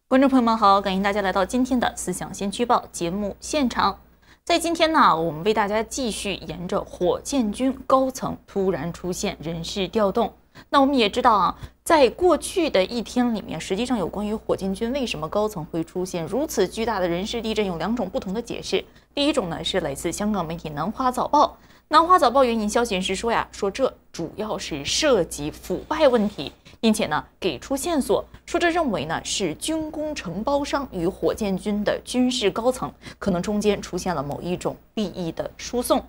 观众朋友们好，感迎大家来到今天的思想先驱报节目现场。在今天呢，我们为大家继续沿着火箭军高层突然出现人事调动。那我们也知道啊，在过去的一天里面，实际上有关于火箭军为什么高层会出现如此巨大的人事地震，有两种不同的解释。第一种呢是来自香港媒体南华早报，南华早报援引消息人士说这主要是涉及腐败问题，并且呢给出线索，说这认为呢是军工承包商与火箭军的军事高层可能中间出现了某一种利益的输送。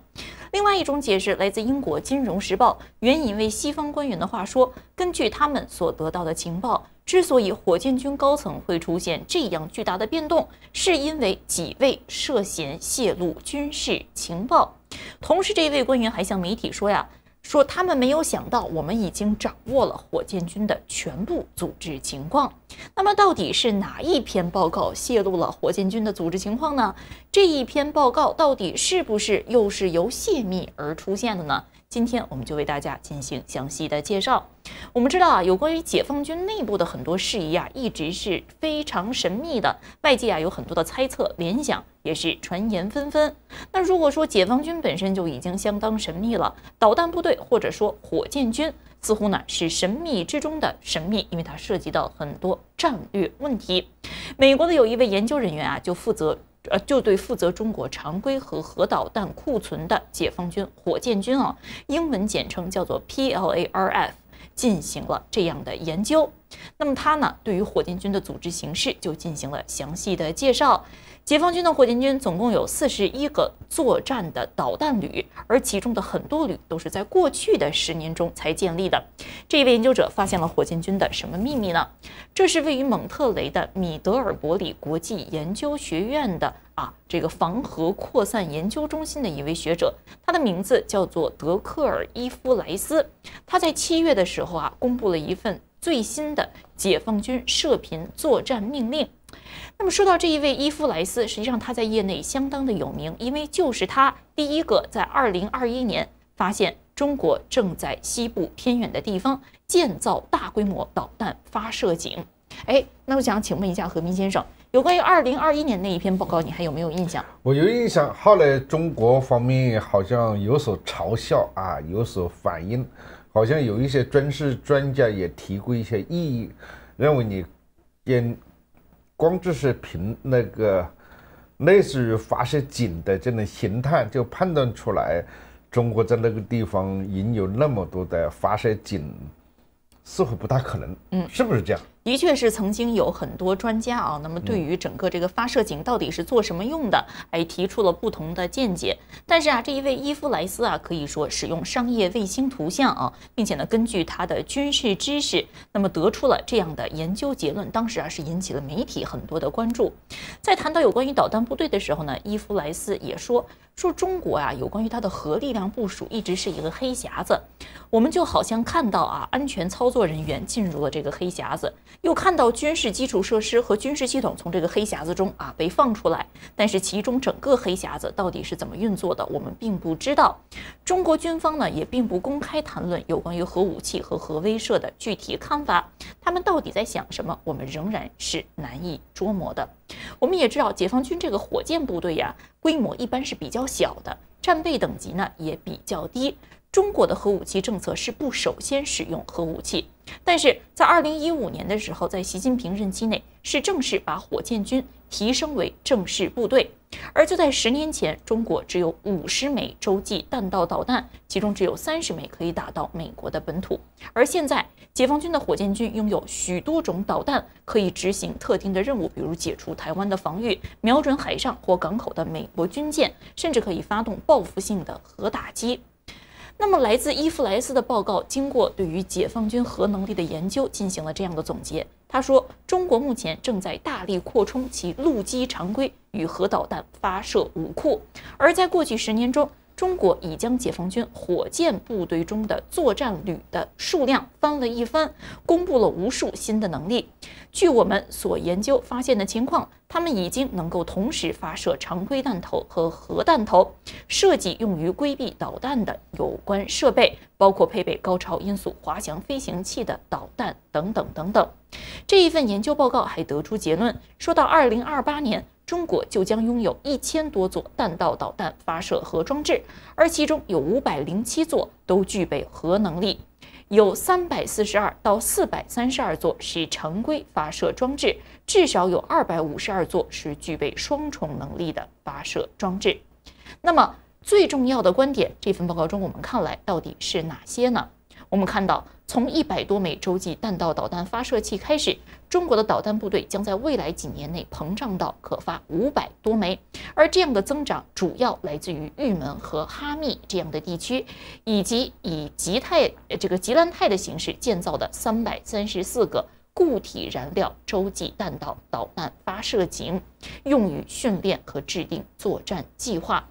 另外一种解释来自英国金融时报，援引为西方官员的话说，根据他们所得到的情报，之所以火箭军高层会出现这样巨大的变动，是因为几位涉嫌泄露军事情报。同时这一位官员还向媒体说他们没有想到我们已经掌握了火箭军的全部组织情况。那么到底是哪一篇报告泄露了火箭军的组织情况呢？这一篇报告到底是不是又是由泄密而出现的呢？今天我们就为大家进行详细的介绍。我们知道有关于解放军内部的很多事宜一直是非常神秘的，外界有很多的猜测联想，也是传言纷纷。那如果说解放军本身就已经相当神秘了，导弹部队或者说火箭军似乎呢是神秘之中的神秘，因为它涉及到很多战略问题。美国的有一位研究人员就对负责中国常规和核导弹库存的解放军火箭军英文简称叫做 PLARF 进行了这样的研究。那么他呢对于火箭军的组织形式就进行了详细的介绍。解放军的火箭军总共有41个作战的导弹旅，而其中的很多旅都是在过去的10年中才建立的。这一位研究者发现了火箭军的什么秘密呢？这是位于蒙特雷的米德尔伯里国际研究学院的这个防核扩散研究中心的一位学者，他的名字叫做德克尔伊夫莱斯。他在7月的时候公布了一份最新的解放军射频作战命令。那么说到这一位伊夫莱斯，实际上他在业内相当的有名，因为就是他第一个在2021年发现中国正在西部偏远的地方建造大规模导弹发射井。那我想请问一下何明先生，有关于2021年那一篇报告，你还有没有印象？我有印象，后来中国方面好像有所嘲笑有所反应，好像有一些军事专家也提过一些异议，认为你光只是凭那个类似于发射井的这种形态就判断出来中国在那个地方引有那么多的发射井，似乎不大可能。是不是这样？的确是曾经有很多专家那么对于整个这个发射井到底是做什么用的，提出了不同的见解。但是这一位伊夫莱斯可以说使用商业卫星图像并且呢根据他的军事知识，那么得出了这样的研究结论。当时是引起了媒体很多的关注。在谈到有关于导弹部队的时候呢，伊夫莱斯也说中国有关于它的核力量部署一直是一个黑匣子，我们就好像看到安全操作人员进入了这个黑匣子，又看到军事基础设施和军事系统从这个黑匣子中被放出来，但是其中整个黑匣子到底是怎么运作的，我们并不知道。中国军方呢也并不公开谈论有关于核武器和核威慑的具体看法，他们到底在想什么，我们仍然是难以捉摸的。我们也知道解放军这个火箭部队规模一般是比较小的，战备等级呢也比较低。中国的核武器政策是不首先使用核武器，但是在2015年的时候，在习近平任期内是正式把火箭军提升为正式部队。而就在10年前，中国只有50枚洲际弹道导弹，其中只有30枚可以打到美国的本土。而现在解放军的火箭军拥有许多种导弹，可以执行特定的任务，比如解除台湾的防御，瞄准海上或港口的美国军舰，甚至可以发动报复性的核打击。那么来自伊夫莱斯的报告经过对于解放军核能力的研究进行了这样的总结。他说，中国目前正在大力扩充其陆基常规与核导弹发射武库，而在过去10年中，中国已将解放军火箭部队中的作战旅的数量翻了一番，公布了无数新的能力。据我们所研究发现的情况，他们已经能够同时发射常规弹头和核弹头，设计用于规避导弹的有关设备，包括配备高超音速滑翔飞行器的导弹等等等等。这一份研究报告还得出结论，说到2028年，中国就将拥有1000多座弹道导弹发射核装置，而其中有507座都具备核能力，有342到432座是常规发射装置，至少有252座是具备双重能力的发射装置。那么最重要的观点，这份报告中我们看来到底是哪些呢？我们看到，从100多枚洲际弹道导弹发射器开始，中国的导弹部队将在未来几年内膨胀到可发500多枚，而这样的增长主要来自于玉门和哈密这样的地区，以及以吉兰泰的形式建造的334个固体燃料洲际弹道导弹发射井，用于训练和制定作战计划。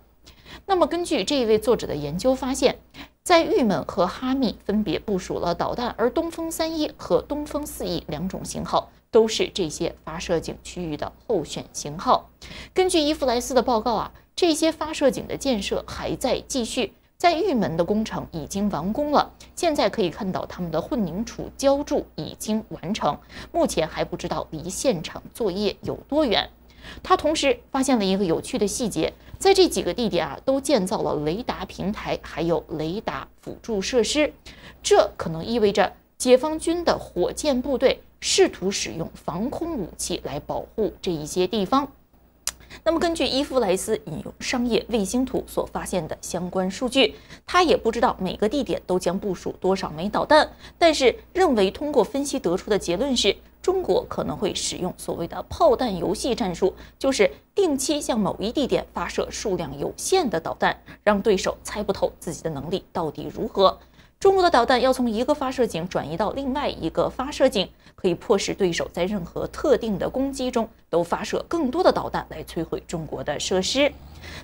那么根据这一位作者的研究发现，在玉门和哈密分别部署了导弹，而东风3E和东风4E两种型号都是这些发射井区域的候选型号。根据伊夫莱斯的报告这些发射井的建设还在继续，在玉门的工程已经完工了，现在可以看到他们的混凝土浇筑已经完成，目前还不知道离现场作业有多远。他同时发现了一个有趣的细节，在这几个地点都建造了雷达平台，还有雷达辅助设施，这可能意味着解放军的火箭部队试图使用防空武器来保护这一些地方。那么根据伊夫莱斯引用商业卫星图所发现的相关数据，他也不知道每个地点都将部署多少枚导弹，但是认为通过分析得出的结论是，中国可能会使用所谓的炮弹游戏战术，就是定期向某一地点发射数量有限的导弹，让对手猜不透自己的能力到底如何。中国的导弹要从一个发射井转移到另外一个发射井，可以迫使对手在任何特定的攻击中都发射更多的导弹来摧毁中国的设施。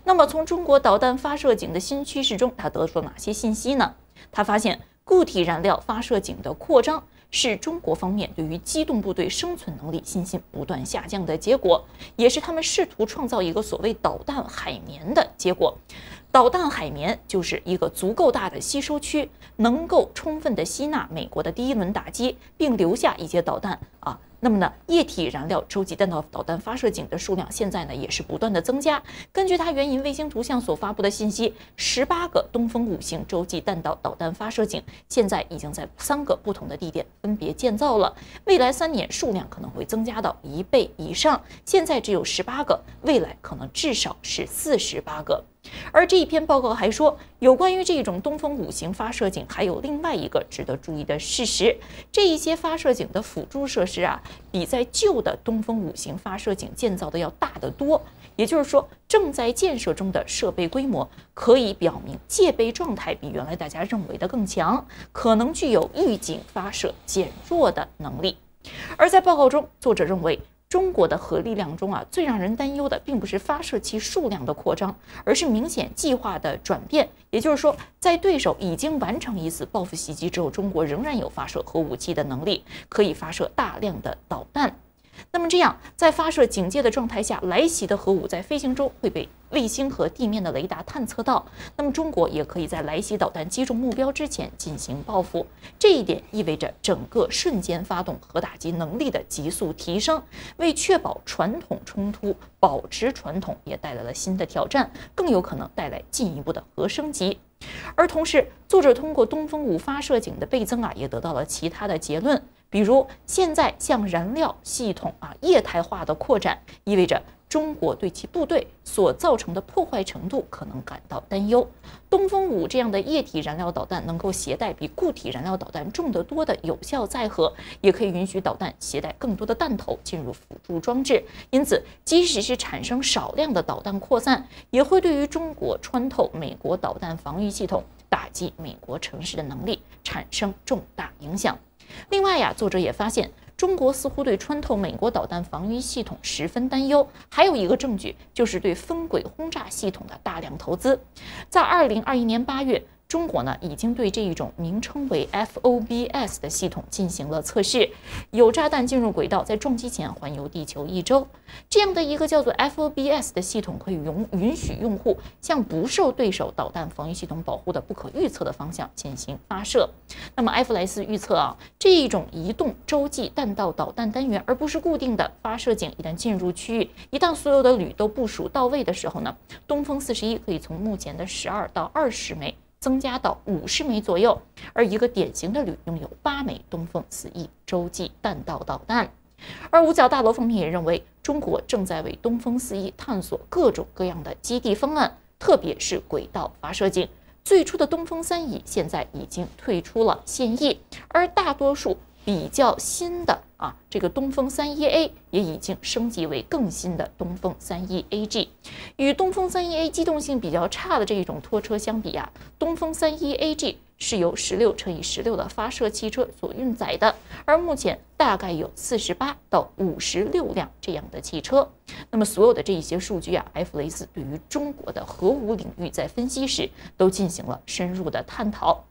那么从中国导弹发射井的新趋势中，他得出了哪些信息呢？他发现固体燃料发射井的扩张是中国方面对于机动部队生存能力信心不断下降的结果，也是他们试图创造一个所谓导弹海绵的结果。导弹海绵就是一个足够大的吸收区，能够充分的吸纳美国的第一轮打击，并留下一些导弹那么呢，液体燃料洲际弹道导弹发射井的数量现在呢也是不断的增加。根据它援引卫星图像所发布的信息，18个东风5型洲际弹道导弹发射井现在已经在3个不同的地点分别建造了，未来3年数量可能会增加到1倍以上，现在只有18个，未来可能至少是48个。而这一篇报告还说，有关于这种东风5型发射井还有另外一个值得注意的事实，这一些发射井的辅助设施比在旧的东风5型发射井建造的要大得多，也就是说正在建设中的设备规模可以表明戒备状态比原来大家认为的更强，可能具有预警发射减弱的能力。而在报告中，作者认为中国的核力量中最让人担忧的并不是发射器数量的扩张，而是明显计划的转变。也就是说，在对手已经完成一次报复袭击之后，中国仍然有发射核武器的能力，可以发射大量的导弹。那么这样，在发射警戒的状态下，来袭的核武在飞行中会被卫星和地面的雷达探测到，那么中国也可以在来袭导弹击中目标之前进行报复。这一点意味着整个瞬间发动核打击能力的急速提升，为确保传统冲突保持传统也带来了新的挑战，更有可能带来进一步的核升级。而同时，作者通过东风5发射井的倍增也得到了其他的结论，比如现在向燃料系统液态化的扩展，意味着中国对其部队所造成的破坏程度可能感到担忧。东风5这样的液体燃料导弹能够携带比固体燃料导弹重得多的有效载荷，也可以允许导弹携带更多的弹头进入辅助装置，因此即使是产生少量的导弹扩散，也会对于中国穿透美国导弹防御系统、打击美国城市的能力产生重大影响。另外作者也发现，中国似乎对穿透美国导弹防御系统十分担忧。还有一个证据就是对分轨轰炸系统的大量投资。在2021年8月，中国呢已经对这一种名称为 FOBS 的系统进行了测试，有炸弹进入轨道，在撞击前环游地球1周。这样的一个叫做 FOBS 的系统可以允许用户向不受对手导弹防御系统保护的不可预测的方向进行发射。那么埃弗莱斯预测啊，这一种移动洲际弹道导弹单元，而不是固定的发射井，一旦进入区域，一旦所有的旅都部署到位的时候呢，东风41可以从目前的12到20枚增加到50枚左右，而一个典型的旅拥有8枚东风41洲际弹道导弹。而五角大楼方面也认为，中国正在为东风41探索各种各样的基地方案，特别是轨道发射井。最初的东风3乙现在已经退出了现役，而大多数比较新的这个东风31A 也已经升级为更新的东风31AG。与东风31A 机动性比较差的这一种拖车相比东风31AG是由16×16的发射汽车所运载的，而目前大概有48到56辆这样的汽车。那么所有的这一些数据埃弗雷斯对于中国的核武领域在分析时都进行了深入的探讨。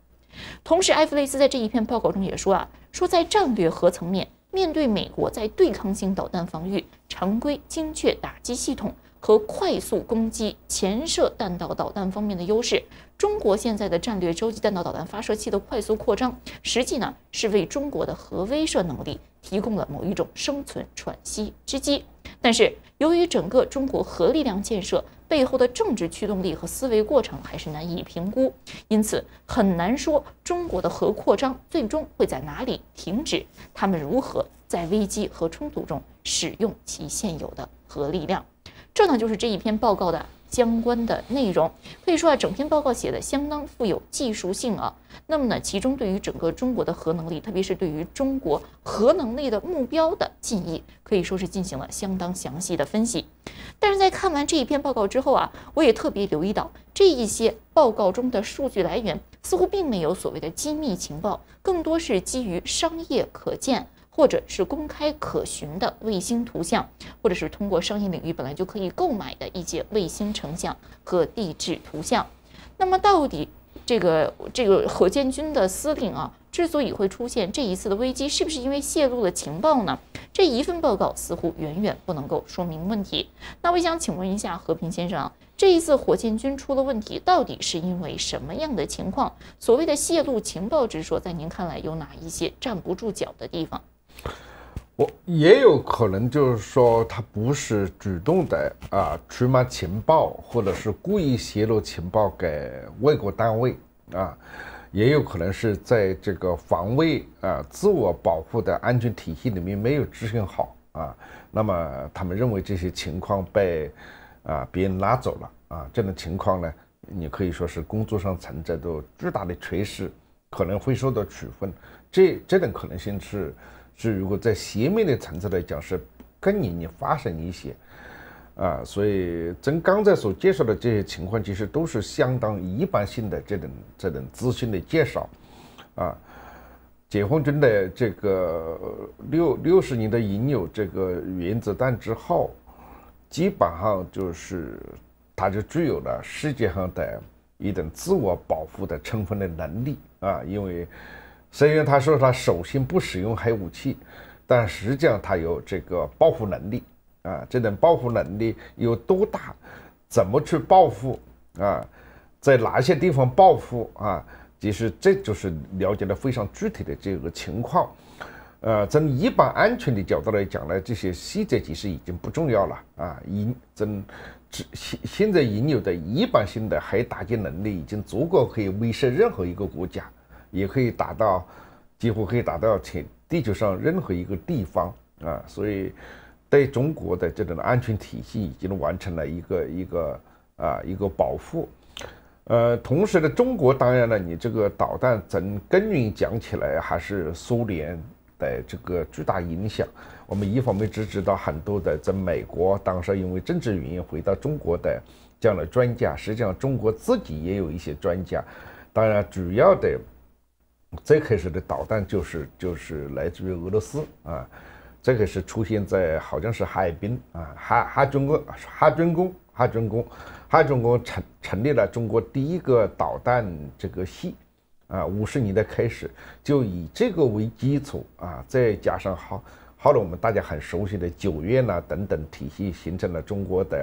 同时，埃弗雷斯在这一篇报告中也说在战略核层面，面对美国在对抗性导弹防御、常规精确打击系统和快速攻击潜射弹道导弹方面的优势，中国现在的战略洲际弹道导弹发射器的快速扩张，实际呢是为中国的核威慑能力提供了某一种生存喘息之机。但是，由于整个中国核力量建设背后的政治驱动力和思维过程还是难以评估，因此很难说中国的核扩张最终会在哪里停止，他们如何在危机和冲突中使用其现有的核力量。这呢就是这一篇报告的相关的内容。可以说整篇报告写的相当富有技术性那么呢，其中对于整个中国的核能力，特别是对于中国核能力的目标的定义，可以说是进行了相当详细的分析。但是在看完这一篇报告之后我也特别留意到，这一些报告中的数据来源似乎并没有所谓的机密情报，更多是基于商业可见或者是公开可循的卫星图像，或者是通过商业领域本来就可以购买的一些卫星成像和地质图像。那么到底这个火箭军的司令之所以会出现这一次的危机，是不是因为泄露了情报呢？这一份报告似乎远远不能够说明问题。那我想请问一下和平先生这一次火箭军出了问题，到底是因为什么样的情况？所谓的泄露情报之说，在您看来有哪一些站不住脚的地方？也有可能就是说他不是主动的出卖情报，或者是故意泄露情报给外国单位也有可能是在这个防卫自我保护的安全体系里面没有执行好那么他们认为这些情况被别人拿走了这种情况呢，你可以说是工作上存在着巨大的缺失，可能会受到处分。这种可能性是如果在邪魅的层次来讲是更容易发生一些所以咱刚才所介绍的这些情况其实都是相当一般性的这种资讯的介绍解放军的这个60年的拥有这个原子弹之后，基本上就是它就具有了世界上的一种自我保护的充分的能力因为虽然他说他首先不使用核武器，但实际上他有这个报复能力这种报复能力有多大，怎么去报复在哪些地方报复其实这就是了解了非常具体的这个情况从一般安全的角度来讲呢，这些细节其实已经不重要了现在拥有的一般性的核打击能力已经足够可以威慑任何一个国家，也可以几乎可以打到地球上任何一个地方所以对中国的这种安全体系已经完成了一个保护同时呢，中国当然了，你这个导弹从根源讲起来还是苏联的这个巨大影响。我们一方面只知道很多的在美国当时因为政治原因回到中国的这样的专家，实际上中国自己也有一些专家，当然主要的最开始的导弹就是来自于俄罗斯啊，这个是出现在好像是哈尔滨啊，哈中共成立了中国第一个导弹这个系啊，50年代开始就以这个为基础啊，再加上后来我们大家很熟悉的9月呢等等体系，形成了中国的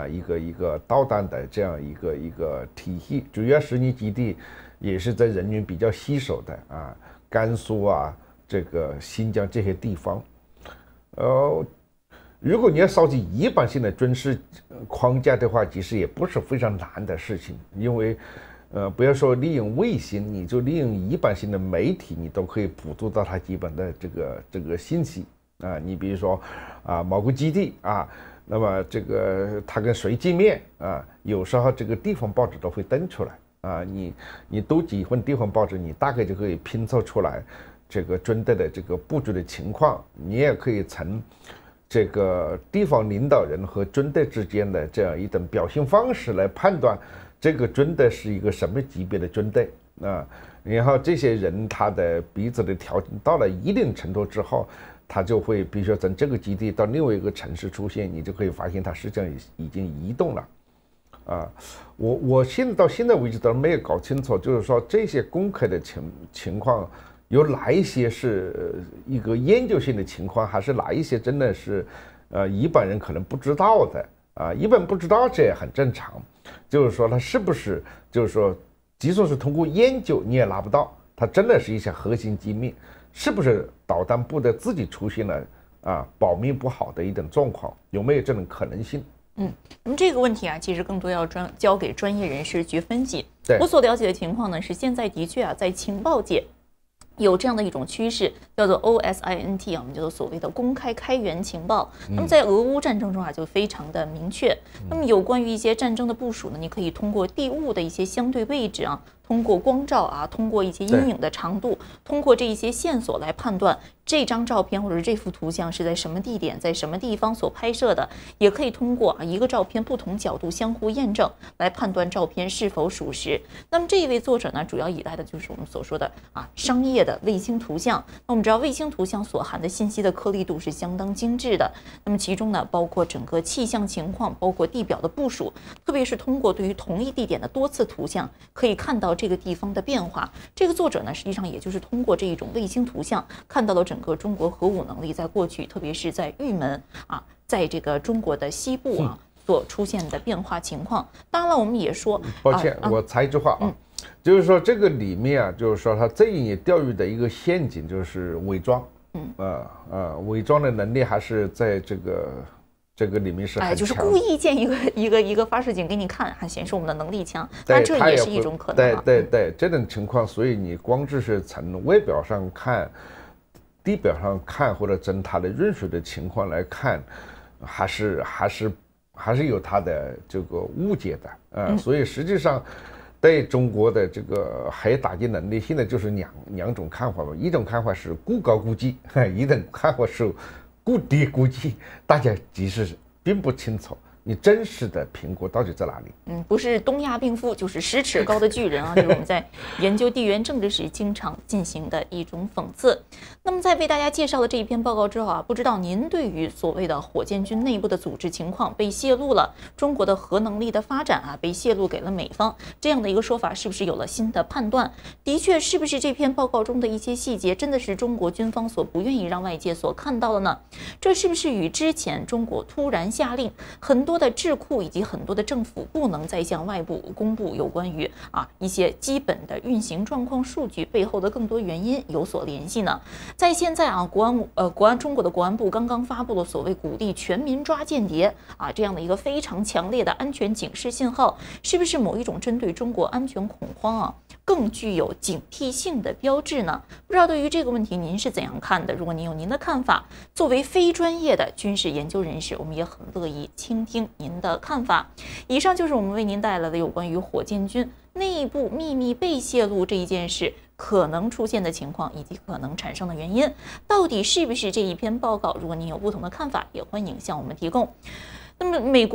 一个导弹的这样一个体系，主要实验基地也是在人员比较稀少的啊，甘肃啊，这个新疆这些地方。如果你要烧起一般性的军事框架的话，其实也不是非常难的事情，因为不要说利用卫星，你就利用一般性的媒体，你都可以捕捉到它基本的这个信息啊。你比如说某个基地啊，那么这个它跟谁见面啊，有时候这个地方报纸都会登出来啊。你读几份地方报纸，你大概就可以拼凑出来这个军队的这个布局的情况。你也可以从这个地方领导人和军队之间的这样一种表现方式来判断这个军队是一个什么级别的军队啊。然后这些人他的彼此的条件到了一定程度之后，他就会比如说从这个基地到另外一个城市出现，你就可以发现他实际上已经移动了啊。我到现在为止都没有搞清楚，就是说这些公开的情况有哪一些是一个研究性的情况，还是哪一些真的是一般人可能不知道的啊？一般不知道这也很正常，就是说它是不是就是说即使是通过研究你也拿不到，它真的是一些核心机密，是不是导弹部队自己出现了保密不好的一种状况，有没有这种可能性？那么这个问题啊，其实更多要交给专业人士去分析。对，我所了解的情况呢，是现在的确啊，在情报界有这样的一种趋势，叫做 OSINT 啊，我们叫做所谓的公开开源情报。那么在俄乌战争中啊，就非常的明确。那么有关于一些战争的部署呢，你可以通过地物的一些相对位置啊，通过光照啊，通过一些阴影的长度，通过这一些线索来判断这张照片或者这幅图像是在什么地点、在什么地方所拍摄的。也可以通过一个照片不同角度相互验证来判断照片是否属实。那么这一位作者呢，主要依赖的就是我们所说的商业的卫星图像。那我们知道卫星图像所含的信息的颗粒度是相当精致的，那么其中呢包括整个气象情况，包括地表的部署，特别是通过对于同一地点的多次图像，可以看到这个地方的变化。这个作者呢，实际上也就是通过这一种卫星图像，看到了整个中国核武能力在过去，特别是在玉门在这个中国的西部所出现的变化情况。当然了，我们也说，抱歉，我插一句话就是说这个里面就是说他这一年钓鱼的一个陷阱就是伪装，伪装的能力还是在这个里面是很强，就是故意建一个发射井给你看，还显示我们的能力强，但这也是一种可能。对，这种情况，所以你光是从外表上看、地表上看，或者从它的润水的情况来看，还是有它的这个误解的所以实际上对中国的这个核打击能力，现在就是两种看法吧。一种看法是估高估低，一种看法是估低估低，大家其实并不清楚你真实的评估到底在哪里。不是东亚病夫，就是10尺高的巨人啊！这是我们在研究地缘政治时经常进行的一种讽刺。那么在为大家介绍了这一篇报告之后啊，不知道您对于所谓的火箭军内部的组织情况被泄露了，中国的核能力的发展被泄露给了美方这样的一个说法，是不是有了新的判断？的确，是不是这篇报告中的一些细节真的是中国军方所不愿意让外界所看到的呢？这是不是与之前中国突然下令很多的智库以及很多的政府不能再向外部公布有关于一些基本的运行状况数据背后的更多原因有所联系呢？在现在中国的国安部刚刚发布了所谓鼓励全民抓间谍这样的一个非常强烈的安全警示信号，是不是某一种针对中国安全恐慌更具有警惕性的标志呢？不知道对于这个问题您是怎样看的？如果您有您的看法，作为非专业的军事研究人士，我们也很乐意倾听您的看法。以上就是我们为您带来的有关于火箭军内部秘密被泄露这一件事可能出现的情况以及可能产生的原因，到底是不是这一篇报告？如果您有不同的看法，也欢迎向我们提供。那么美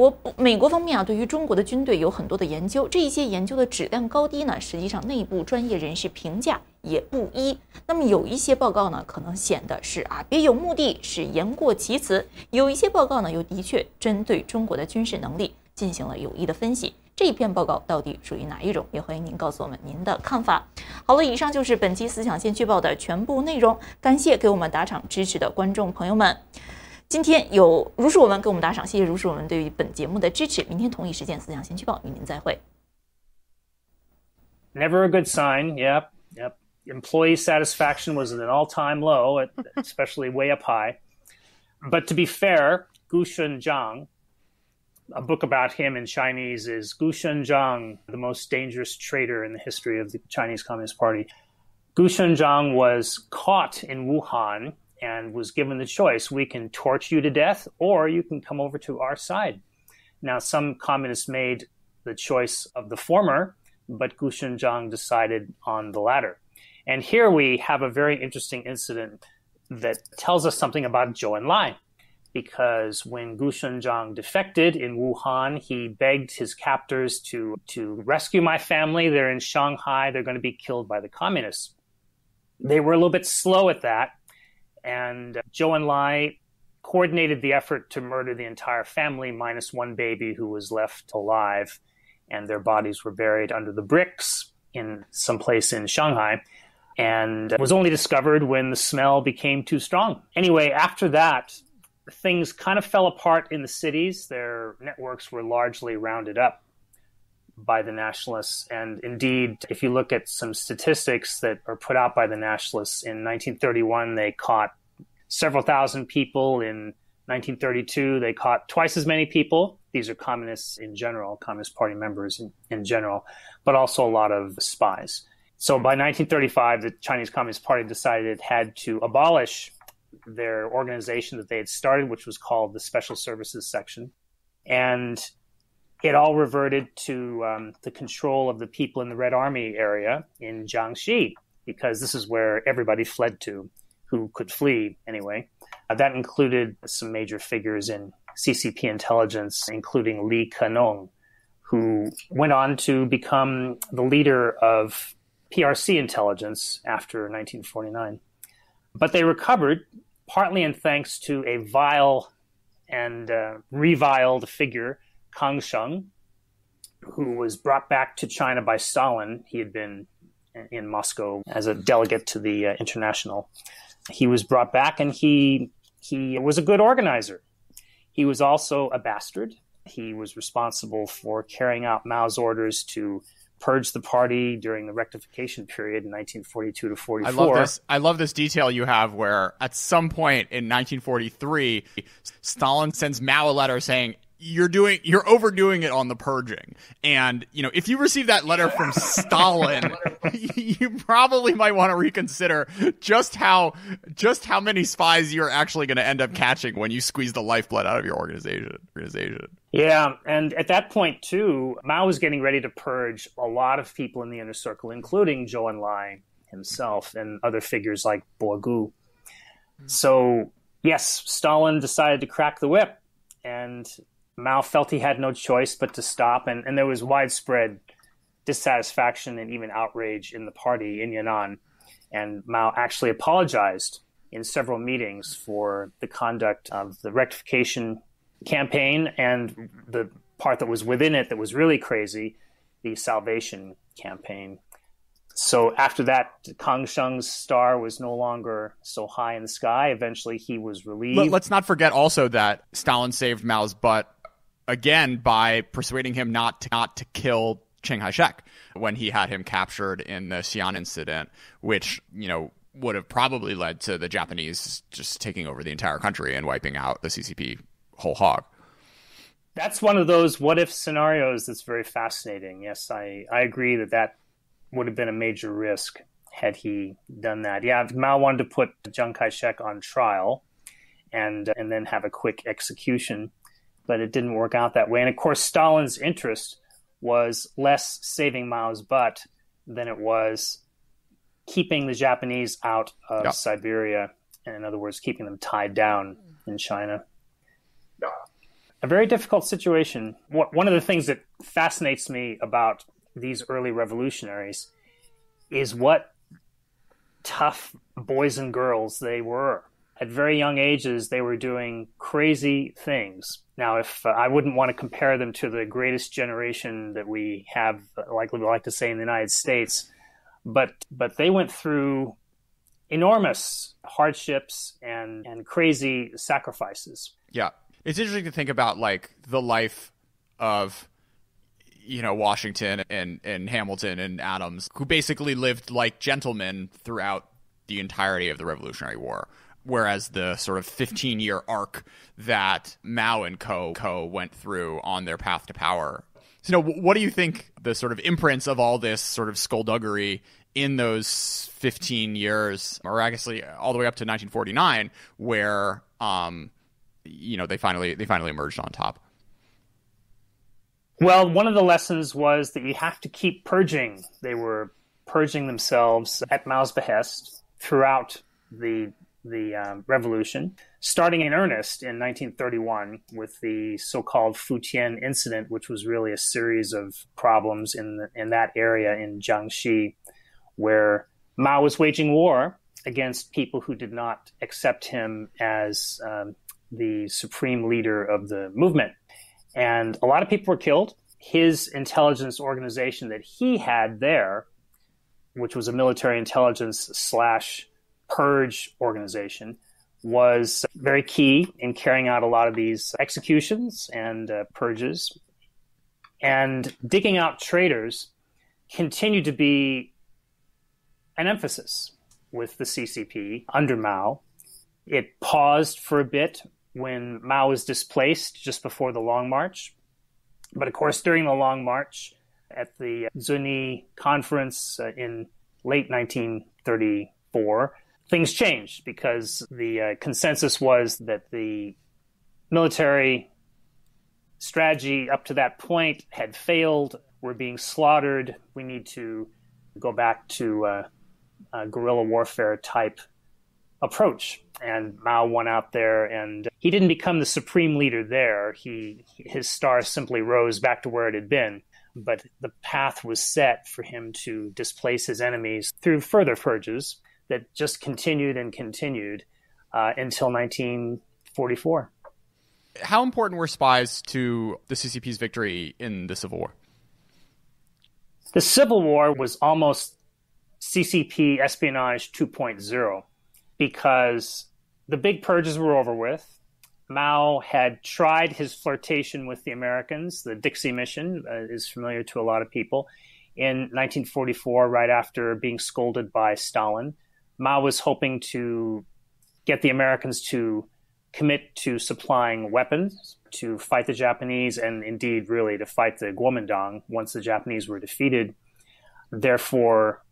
国方面对于中国的军队有很多的研究，这些研究的质量高低呢，实际上内部专业人士评价也不一。那么有一些报告呢，可能显得是别有目的，是言过其词；有一些报告呢，又的确针对中国的军事能力进行了有益的分析。这一篇报告到底属于哪一种？也欢迎您告诉我们您的看法。好了，以上就是本期思想先驱报的全部内容，感谢给我们打赏支持的观众朋友们。今天有如是我们给我们打赏，谢谢如是我们对于本节目的支持。明天同一时间思想先驱报与您再会。Never a good sign. Yep. Employee satisfaction was at an all-time low, especially way up high. But to be fair, Gu Shunzhang, a book about him in Chinese is Gu Shunzhang, the most dangerous traitor in the history of the Chinese Communist Party. Gu Shunzhang was caught in Wuhan and was given the choice. We can torture you to death, or you can come over to our side. Now, some communists made the choice of the former, but Gu Shunzhang decided on the latter. And here we have a very interesting incident that tells us something about Zhou Enlai. Because when Gu Shunzhang defected in Wuhan, he begged his captors to rescue my family. They're in Shanghai. They're going to be killed by the communists. They were a little bit slow at that. And Zhou Enlai coordinated the effort to murder the entire family, minus one baby who was left alive. And their bodies were buried under the bricks in some place in Shanghai. And was only discovered when the smell became too strong. Anyway, after that, things kind of fell apart in the cities. Their networks were largely rounded up by the nationalists. And indeed, if you look at some statistics that are put out by the nationalists, in 1931, they caught several thousand people. In 1932, they caught twice as many people. These are communists in general, Communist Party members in general, but also a lot of spies. So by 1935, the Chinese Communist Party decided it had to abolish their organization that they had started, which was called the Special Services Section. And it all reverted to the control of the people in the Red Army area in Jiangxi, because this is where everybody fled to, who could flee anyway. That included some major figures in CCP intelligence, including Li Kenong, who went on to become the leader of PRC intelligence after 1949. But they recovered, partly in thanks to a vile and reviled figure, Kang Sheng, who was brought back to China by Stalin. He had been in Moscow as a delegate to the International. He was brought back, and he was a good organizer. He was also a bastard. He was responsible for carrying out Mao's orders to purged the party during the rectification period in 1942 to 44. I love this detail you have where at some point in 1943, Stalin sends Mao a letter saying, you're overdoing it on the purging. And, if you receive that letter from Stalin, you probably might want to reconsider just how many spies you're actually going to end up catching when you squeeze the lifeblood out of your organization. Yeah, and at that point, too, Mao was getting ready to purge a lot of people in the inner circle, including Zhou Enlai himself and other figures like Bo Gu. So, yes, Stalin decided to crack the whip, and Mao felt he had no choice but to stop, and there was widespread dissatisfaction and even outrage in the party in Yan'an. And Mao actually apologized in several meetings for the conduct of the rectification campaign and the part that was within it that was really crazy, the salvation campaign. So after that, Kang Sheng's star was no longer so high in the sky. Eventually, he was relieved. Let's not forget also that Stalin saved Mao's butt again by persuading him not to kill Chiang Kai-shek when he had him captured in the Xi'an incident, which, would have probably led to the Japanese just taking over the entire country and wiping out the CCP whole hog. That's one of those what-if scenarios that's very fascinating. Yes, I agree that would have been a major risk had he done that. Yeah, Mao wanted to put Chiang Kai-shek on trial and then have a quick execution, but it didn't work out that way. And of course, Stalin's interest was less saving Mao's butt than it was keeping the Japanese out of Siberia. In other words, keeping them tied down in China. A very difficult situation. One of the things that fascinates me about these early revolutionaries is what tough boys and girls they were. At very young ages, they were doing crazy things. Now, if I wouldn't want to compare them to the greatest generation that we have, like we like to say in the United States, but they went through enormous hardships and crazy sacrifices. Yeah. It's interesting to think about like the life of, you know, Washington and Hamilton and Adams, who basically lived like gentlemen throughout the entirety of the Revolutionary War. Whereas the sort of 15-year arc that Mao and co went through on their path to power. So, what do you think the sort of imprints of all this sort of skullduggery in those 15 years, or actually all the way up to 1949, where you know, they finally emerged on top? Well, one of the lessons was that you have to keep purging. They were purging themselves at Mao's behest throughout the revolution, starting in earnest in 1931 with the so-called Futian incident, which was really a series of problems in that area in Jiangxi, where Mao was waging war against people who did not accept him as the supreme leader of the movement. And a lot of people were killed. His intelligence organization that he had there, which was a military intelligence / purge organization, was very key in carrying out a lot of these executions and purges. And digging out traitors continued to be an emphasis with the CCP under Mao. It paused for a bit when Mao was displaced just before the Long March. But of course, during the Long March, at the Zuni Conference in late 1934, things changed because the consensus was that the military strategy up to that point had failed. We're being slaughtered. We need to go back to a guerrilla warfare type approach. And Mao went out there, and he didn't become the supreme leader there. His star simply rose back to where it had been. But the path was set for him to displace his enemies through further purges that just continued and continued until 1944. How important were spies to the CCP's victory in the Civil War? The Civil War was almost CCP espionage 2.0 because the big purges were over with. Mao had tried his flirtation with the Americans. The Dixie Mission is familiar to a lot of people. In 1944, right after being scolded by Stalin, Mao was hoping to get the Americans to commit to supplying weapons to fight the Japanese and indeed really to fight the Kuomintang once the Japanese were defeated, therefore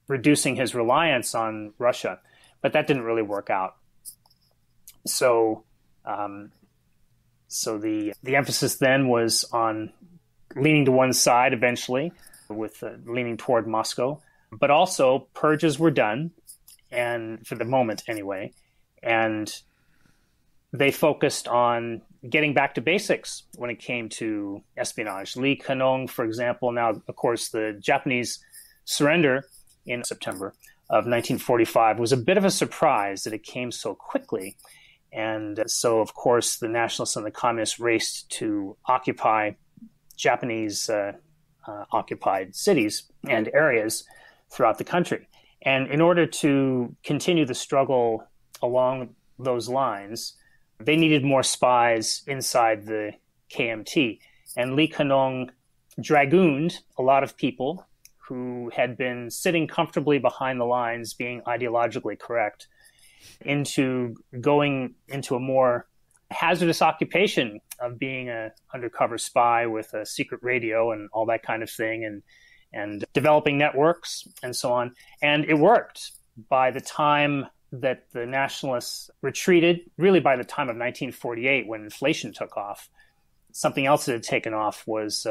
reducing his reliance on Russia. But that didn't really work out. So the emphasis then was on leaning to one side eventually, with leaning toward Moscow. But also purges were done, and for the moment anyway, and they focused on getting back to basics when it came to espionage. Lee Canong, for example, now, of course, the Japanese surrender in September of 1945 was a bit of a surprise that it came so quickly. And so, of course, the nationalists and the communists raced to occupy Japanese occupied cities and areas throughout the country. And in order to continue the struggle along those lines, they needed more spies inside the KMT. And Lee Canong dragooned a lot of people who had been sitting comfortably behind the lines, being ideologically correct, into going into a more hazardous occupation of being an undercover spy with a secret radio and all that kind of thing, and developing networks and so on. And it worked. By the time that the nationalists retreated, really by the time of 1948, when inflation took off, something else that had taken off was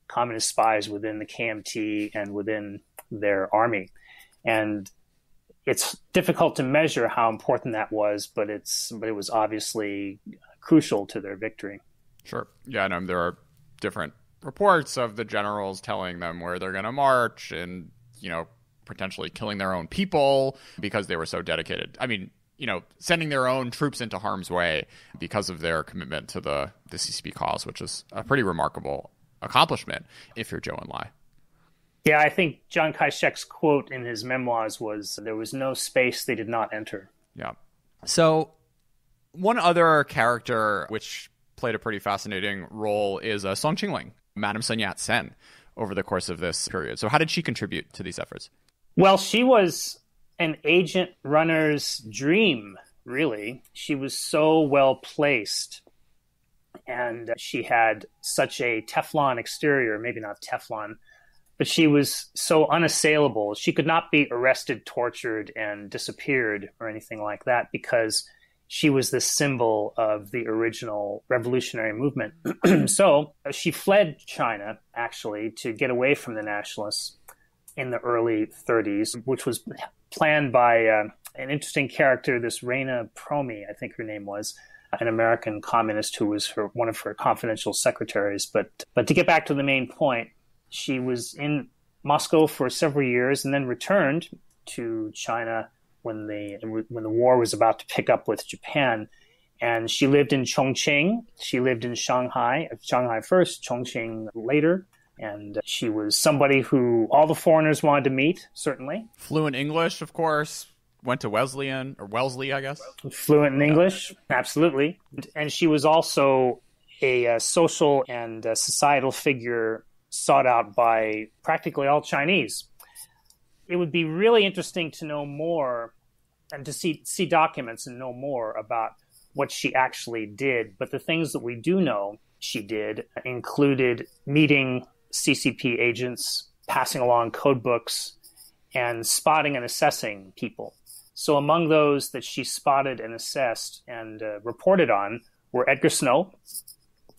communist spies within the KMT and within their army. And it's difficult to measure how important that was, but it was obviously crucial to their victory. Sure. Yeah, and there are different reports of the generals telling them where they're going to march and, potentially killing their own people because they were so dedicated. I mean, sending their own troops into harm's way because of their commitment to the CCP cause, which is a pretty remarkable accomplishment if you're Zhou Enlai. Yeah, I think Chiang Kai-shek's quote in his memoirs was, "There was no space they did not enter." Yeah. So one other character which played a pretty fascinating role is Song Qingling, Madame Sun Yat-sen, over the course of this period. So how did she contribute to these efforts? Well, she was an agent runner's dream, really. She was so well placed, and she had such a Teflon exterior, maybe not Teflon, but she was so unassailable. She could not be arrested, tortured, and disappeared or anything like that because she was the symbol of the original revolutionary movement. So she fled China, actually, to get away from the nationalists in the early 30s, which was planned by an interesting character, this Reina Promi, I think her name was, an American communist who was one of her confidential secretaries. But to get back to the main point, she was in Moscow for several years and then returned to China when the war was about to pick up with Japan. And she lived in Chongqing. She lived in Shanghai first, Chongqing later. And she was somebody who all the foreigners wanted to meet, certainly. Fluent English, of course. Went to Wellesley, I guess. Fluent in English, absolutely. And she was also a social and societal figure sought out by practically all Chinese. It would be really interesting to know more and to see documents and know more about what she actually did. But the things that we do know she did included meeting CCP agents, passing along code books, and spotting and assessing people. So among those that she spotted and assessed and reported on were Edgar Snow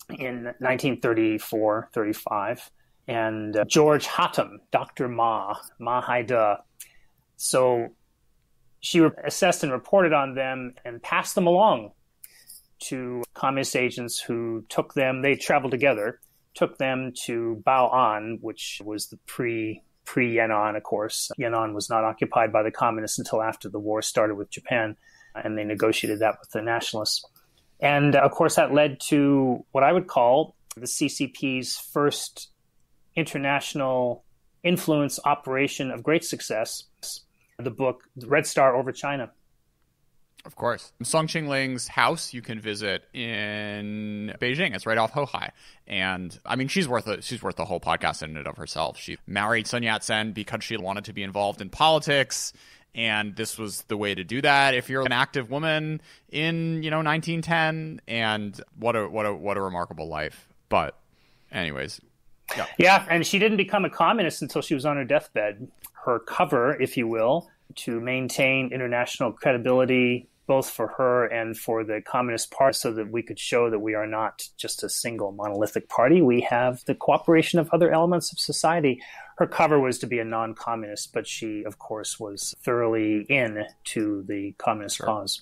in 1934-35, and George Hatem, Dr. Ma Haide. So she assessed and reported on them and passed them along to communist agents who took them, they traveled together, took them to Bao'an, which was the pre-Yan'an, of course. Yan'an was not occupied by the communists until after the war started with Japan, and they negotiated that with the nationalists. And, of course, that led to what I would call the CCP's first international influence operation of great success, the book Red Star Over China. Of course. Song Qingling's house you can visit in Beijing. It's right off Hohai. And I mean, she's worth the whole podcast in and of herself. She married Sun Yat-sen because she wanted to be involved in politics. And this was the way to do that if you're an active woman in, 1910. And what a remarkable life. But anyways. Yeah, and she didn't become a communist until she was on her deathbed. Her cover, if you will, to maintain international credibility, both for her and for the Communist Party, so that we could show that we are not just a single monolithic party. We have the cooperation of other elements of society. Her cover was to be a non-communist, but she, of course, was thoroughly into the communist cause.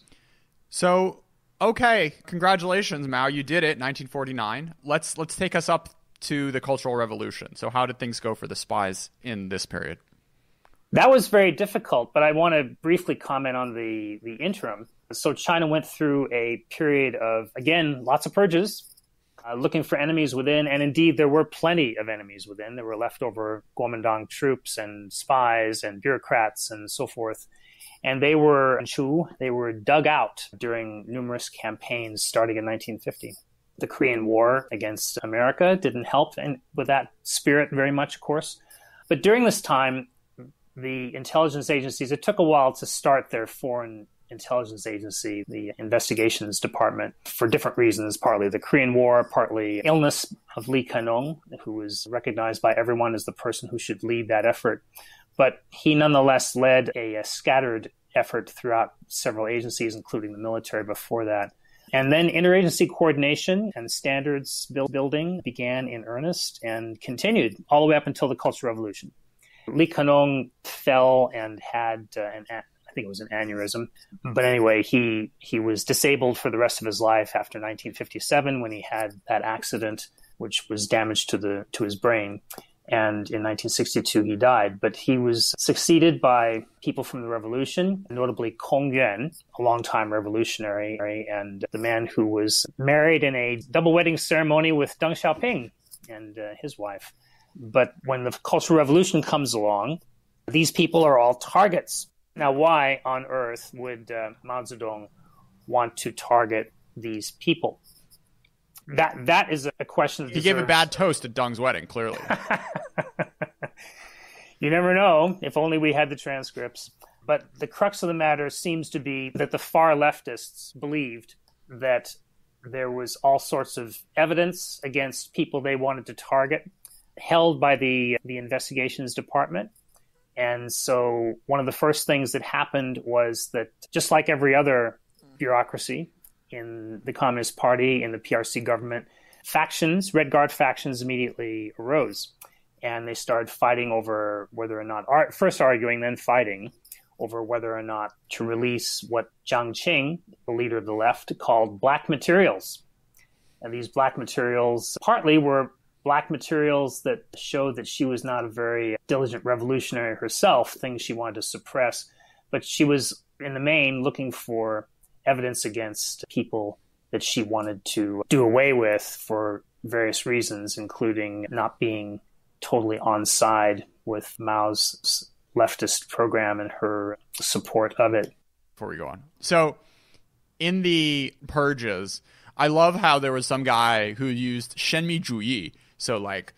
So, okay, congratulations, Mao. You did it, 1949. Let's take us up to the Cultural Revolution. So how did things go for the spies in this period? That was very difficult, but I want to briefly comment on the interim. So China went through a period of, again, lots of purges, looking for enemies within, and indeed there were plenty of enemies within. There were leftover Kuomintang troops and spies and bureaucrats and so forth. And they were dug out during numerous campaigns starting in 1950. The Korean War against America didn't help and with that spirit very much, of course. But during this time, the intelligence agencies, it took a while to start their foreign intelligence agency, the investigations department, for different reasons, partly the Korean War, partly illness of Lee Ka-nong, who was recognized by everyone as the person who should lead that effort. But he nonetheless led a scattered effort throughout several agencies, including the military before that. And then interagency coordination and standards building began in earnest and continued all the way up until the Cultural Revolution. Lee Ka-nong fell and had I think it was an aneurysm. But anyway, he was disabled for the rest of his life after 1957 when he had that accident, which was damage to his brain. And in 1962, he died. But he was succeeded by people from the revolution, notably Kong Yuan, a longtime revolutionary, and the man who was married in a double wedding ceremony with Deng Xiaoping and his wife. But when the Cultural Revolution comes along, these people are all targets. Now, why on earth would Mao Zedong want to target these people? That is a question that he gave a bad toast at Deng's wedding, clearly. You never know, if only we had the transcripts. But the crux of the matter seems to be that the far leftists believed that there was all sorts of evidence against people they wanted to target, held by the investigations department. And so one of the first things that happened was that, just like every other bureaucracy in the Communist Party, in the PRC government, factions, Red Guard factions, immediately arose. And they started fighting over whether or not, first arguing, then fighting over whether or not to release what Jiang Qing, the leader of the left, called black materials. And these black materials partly were black materials that showed that she was not a very diligent revolutionary herself, things she wanted to suppress. But she was, in the main, looking for evidence against people that she wanted to do away with for various reasons, including not being totally on side with Mao's leftist program and her support of it. Before we go on. So in the purges, I love how there was some guy who used Shenmi Juyi. So like,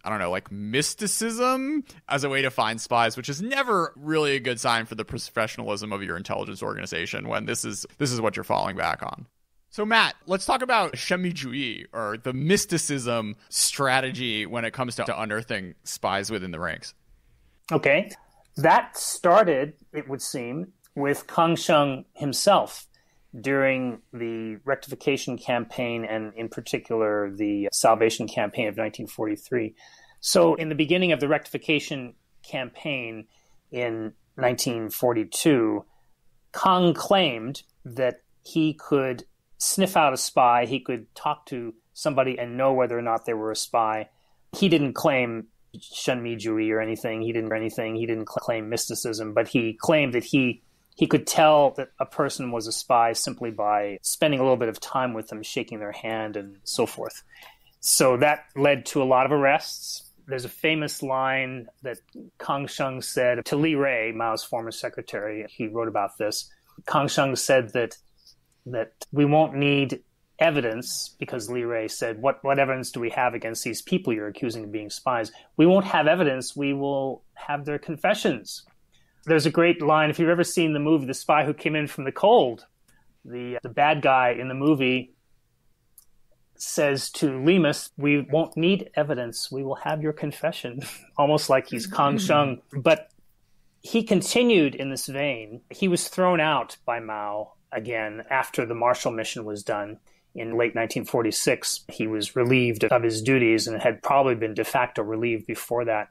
I don't know, like mysticism as a way to find spies, which is never really a good sign for the professionalism of your intelligence organization when this is what you're falling back on. So Matt, let's talk about Shenmi Juyi, or the mysticism strategy when it comes to unearthing spies within the ranks. Okay. That started, it would seem, with Kang Sheng himself during the rectification campaign, and in particular the Salvation Campaign of 1943. So in the beginning of the rectification campaign in 1942, Kang claimed that he could sniff out a spy, he could talk to somebody and know whether or not they were a spy. He didn't claim Shenmi Juyi or anything. He didn't claim mysticism, but he claimed that he could tell that a person was a spy simply by spending a little bit of time with them, shaking their hand and so forth. So that led to a lot of arrests. There's a famous line that Kang Sheng said to Li Rui, Mao's former secretary. He wrote about this. Kang Sheng said that we won't need evidence, because Li Rui said, what evidence do we have against these people you're accusing of being spies? We won't have evidence. We will have their confessions. There's a great line, if you've ever seen the movie The Spy Who Came In From the Cold, the bad guy in the movie says to Lemus, we won't need evidence, we will have your confession, almost like he's Kang Sheng. But he continued in this vein. He was thrown out by Mao again after the Marshall Mission was done. In late 1946, he was relieved of his duties and had probably been de facto relieved before that.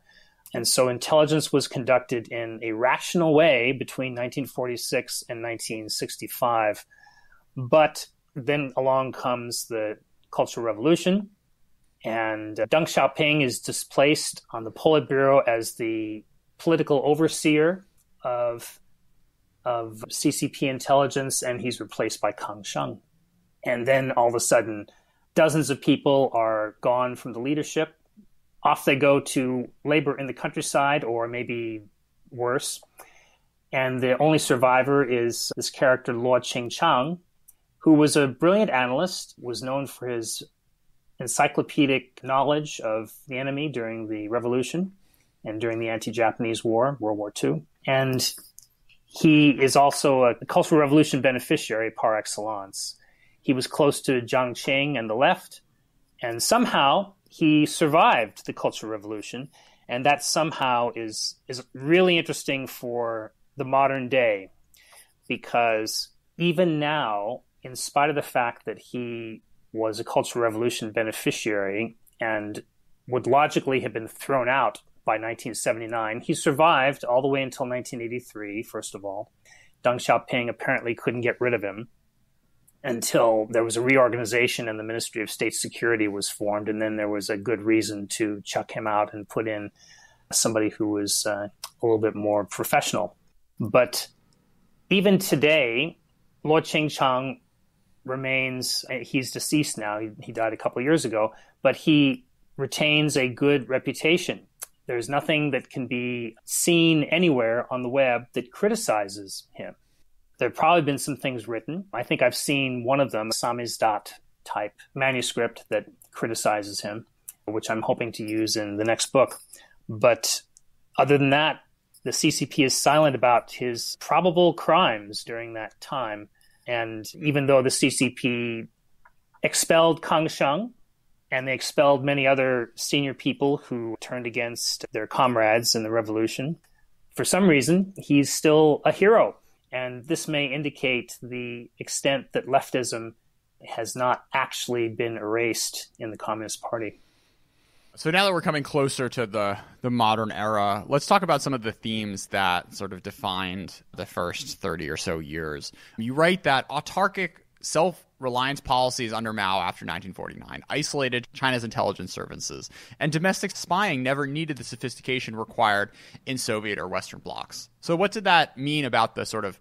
And so intelligence was conducted in a rational way between 1946 and 1965. But then along comes the Cultural Revolution, and Deng Xiaoping is displaced on the Politburo as the political overseer of CCP intelligence, and he's replaced by Kang Sheng. And then all of a sudden, dozens of people are gone from the leadership. Off they go to labor in the countryside, or maybe worse. And the only survivor is this character, Luo Qingchang, who was a brilliant analyst, was known for his encyclopedic knowledge of the enemy during the Revolution and during the anti-Japanese War, World War II. And he is also a Cultural Revolution beneficiary par excellence. He was close to Jiang Qing and the left, and somehow he survived the Cultural Revolution, and that somehow is really interesting for the modern day, because even now, in spite of the fact that he was a Cultural Revolution beneficiary and would logically have been thrown out by 1979, he survived all the way until 1983, first of all. Deng Xiaoping apparently couldn't get rid of him. until there was a reorganization and the Ministry of State Security was formed. And then there was a good reason to chuck him out and put in somebody who was a little bit more professional. But even today, Luo Qingchang remains, he's deceased now, he died a couple of years ago, but he retains a good reputation. There's nothing that can be seen anywhere on the web that criticizes him. There have probably been some things written. I think I've seen one of them, a samizdat type manuscript that criticizes him, which I'm hoping to use in the next book. But other than that, the CCP is silent about his probable crimes during that time. And even though the CCP expelled Kang Sheng, and they expelled many other senior people who turned against their comrades in the revolution, for some reason, he's still a hero. And this may indicate the extent that leftism has not actually been erased in the Communist Party. So now that we're coming closer to the modern era, let's talk about some of the themes that sort of defined the first 30 or so years. You write that autarkic self-reliance policies under Mao after 1949 isolated China's intelligence services, and domestic spying never needed the sophistication required in Soviet or Western blocs. So what did that mean about the sort of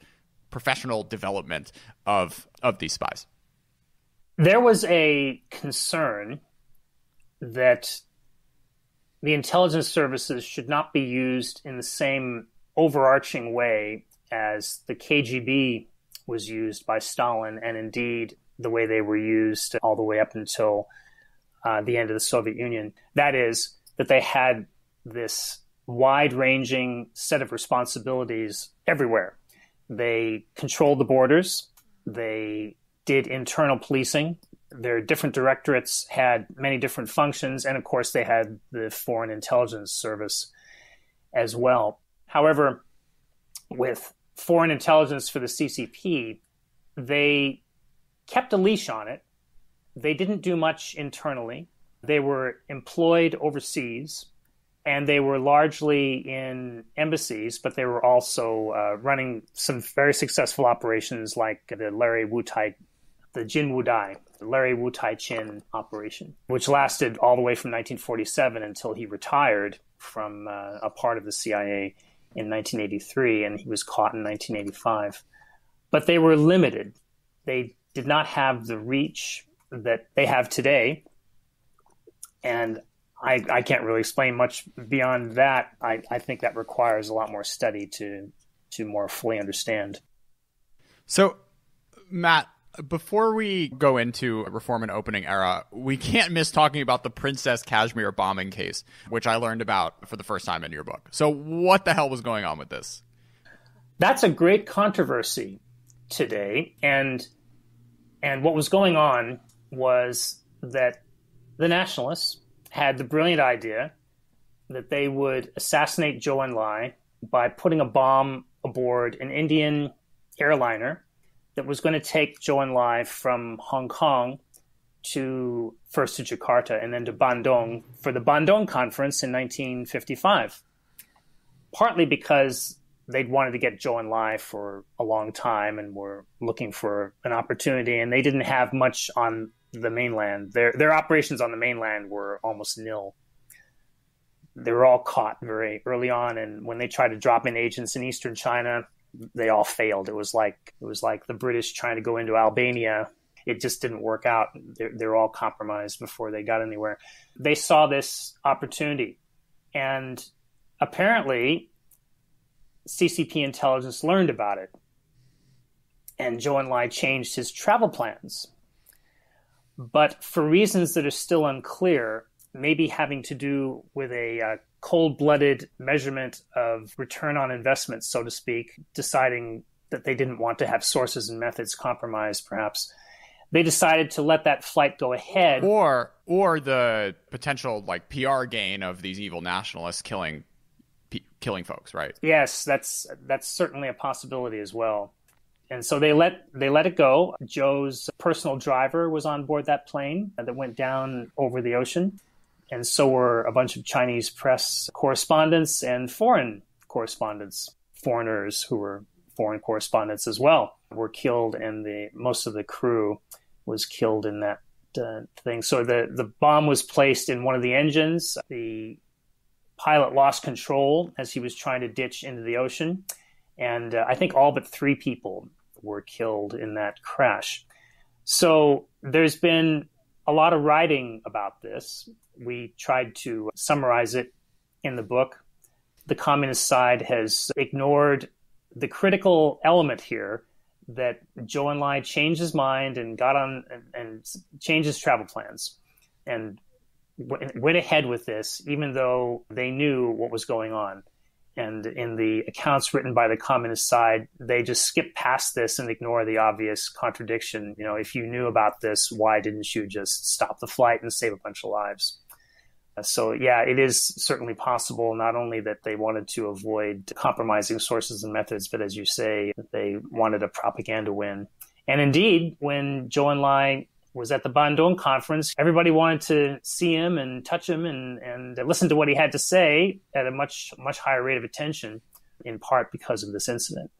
professional development of these spies? There was a concern that the intelligence services should not be used in the same overarching way as the KGB was used by Stalin, and indeed the way they were used all the way up until the end of the Soviet Union. That is, that they had this wide-ranging set of responsibilities everywhere. They controlled the borders. They did internal policing. Their different directorates had many different functions, and of course they had the Foreign Intelligence Service as well. However, with foreign intelligence for the CCP, they kept a leash on it. They didn't do much internally. They were employed overseas, and they were largely in embassies, but they were also running some very successful operations like the Jinwu Larry Wu Tai-chin operation, which lasted all the way from 1947 until he retired from a part of the CIA in 1983, and he was caught in 1985. But they were limited. They did not have the reach that they have today, and I can't really explain much beyond that. I think that requires a lot more study to more fully understand. So, Matt, before we go into Reform and Opening Era, we can't miss talking about the Princess Kashmir bombing case, which I learned about for the first time in your book. So what the hell was going on with this? That's a great controversy today. And what was going on was that the nationalists had the brilliant idea that they would assassinate Zhou Enlai by putting a bomb aboard an Indian airliner that was going to take Zhou Enlai from Hong Kong first to Jakarta and then to Bandung for the Bandung Conference in 1955. Partly because they'd wanted to get Zhou Enlai for a long time and were looking for an opportunity, and they didn't have much on the mainland. Their operations on the mainland were almost nil. They were all caught very early on, and when they tried to drop in agents in eastern China, they all failed. It was like the British trying to go into Albania. It just didn't work out. They're all compromised before they got anywhere. They saw this opportunity, and apparently CCP intelligence learned about it, and Zhou Enlai changed his travel plans. But for reasons that are still unclear, maybe having to do with a cold-blooded measurement of return on investment, so to speak, deciding that they didn't want to have sources and methods compromised, perhaps. They decided to let that flight go ahead. Or the potential PR gain of these evil nationalists killing folks, right? Yes, that's certainly a possibility as well. And so they let it go. Zhou's personal driver was on board that plane that went down over the ocean. And so were a bunch of Chinese press correspondents and foreign correspondents, foreigners who were foreign correspondents as well were killed, and most of the crew was killed in that thing. So the bomb was placed in one of the engines. The pilot lost control as he was trying to ditch into the ocean. And I think all but 3 people were killed in that crash. So there's been a lot of writing about this. We tried to summarize it in the book. The communist side has ignored the critical element here, that Zhou Enlai changed his mind and got on and changed his travel plans and went ahead with this, even though they knew what was going on. And in the accounts written by the communist side, they just skip past this and ignore the obvious contradiction. You know, if you knew about this, why didn't you just stop the flight and save a bunch of lives? So, yeah, it is certainly possible, not only that they wanted to avoid compromising sources and methods, but as you say, that they wanted a propaganda win. And indeed, when Zhou Enlai was at the Bandung conference, everybody wanted to see him and touch him and listen to what he had to say at a much higher rate of attention, in part because of this incident.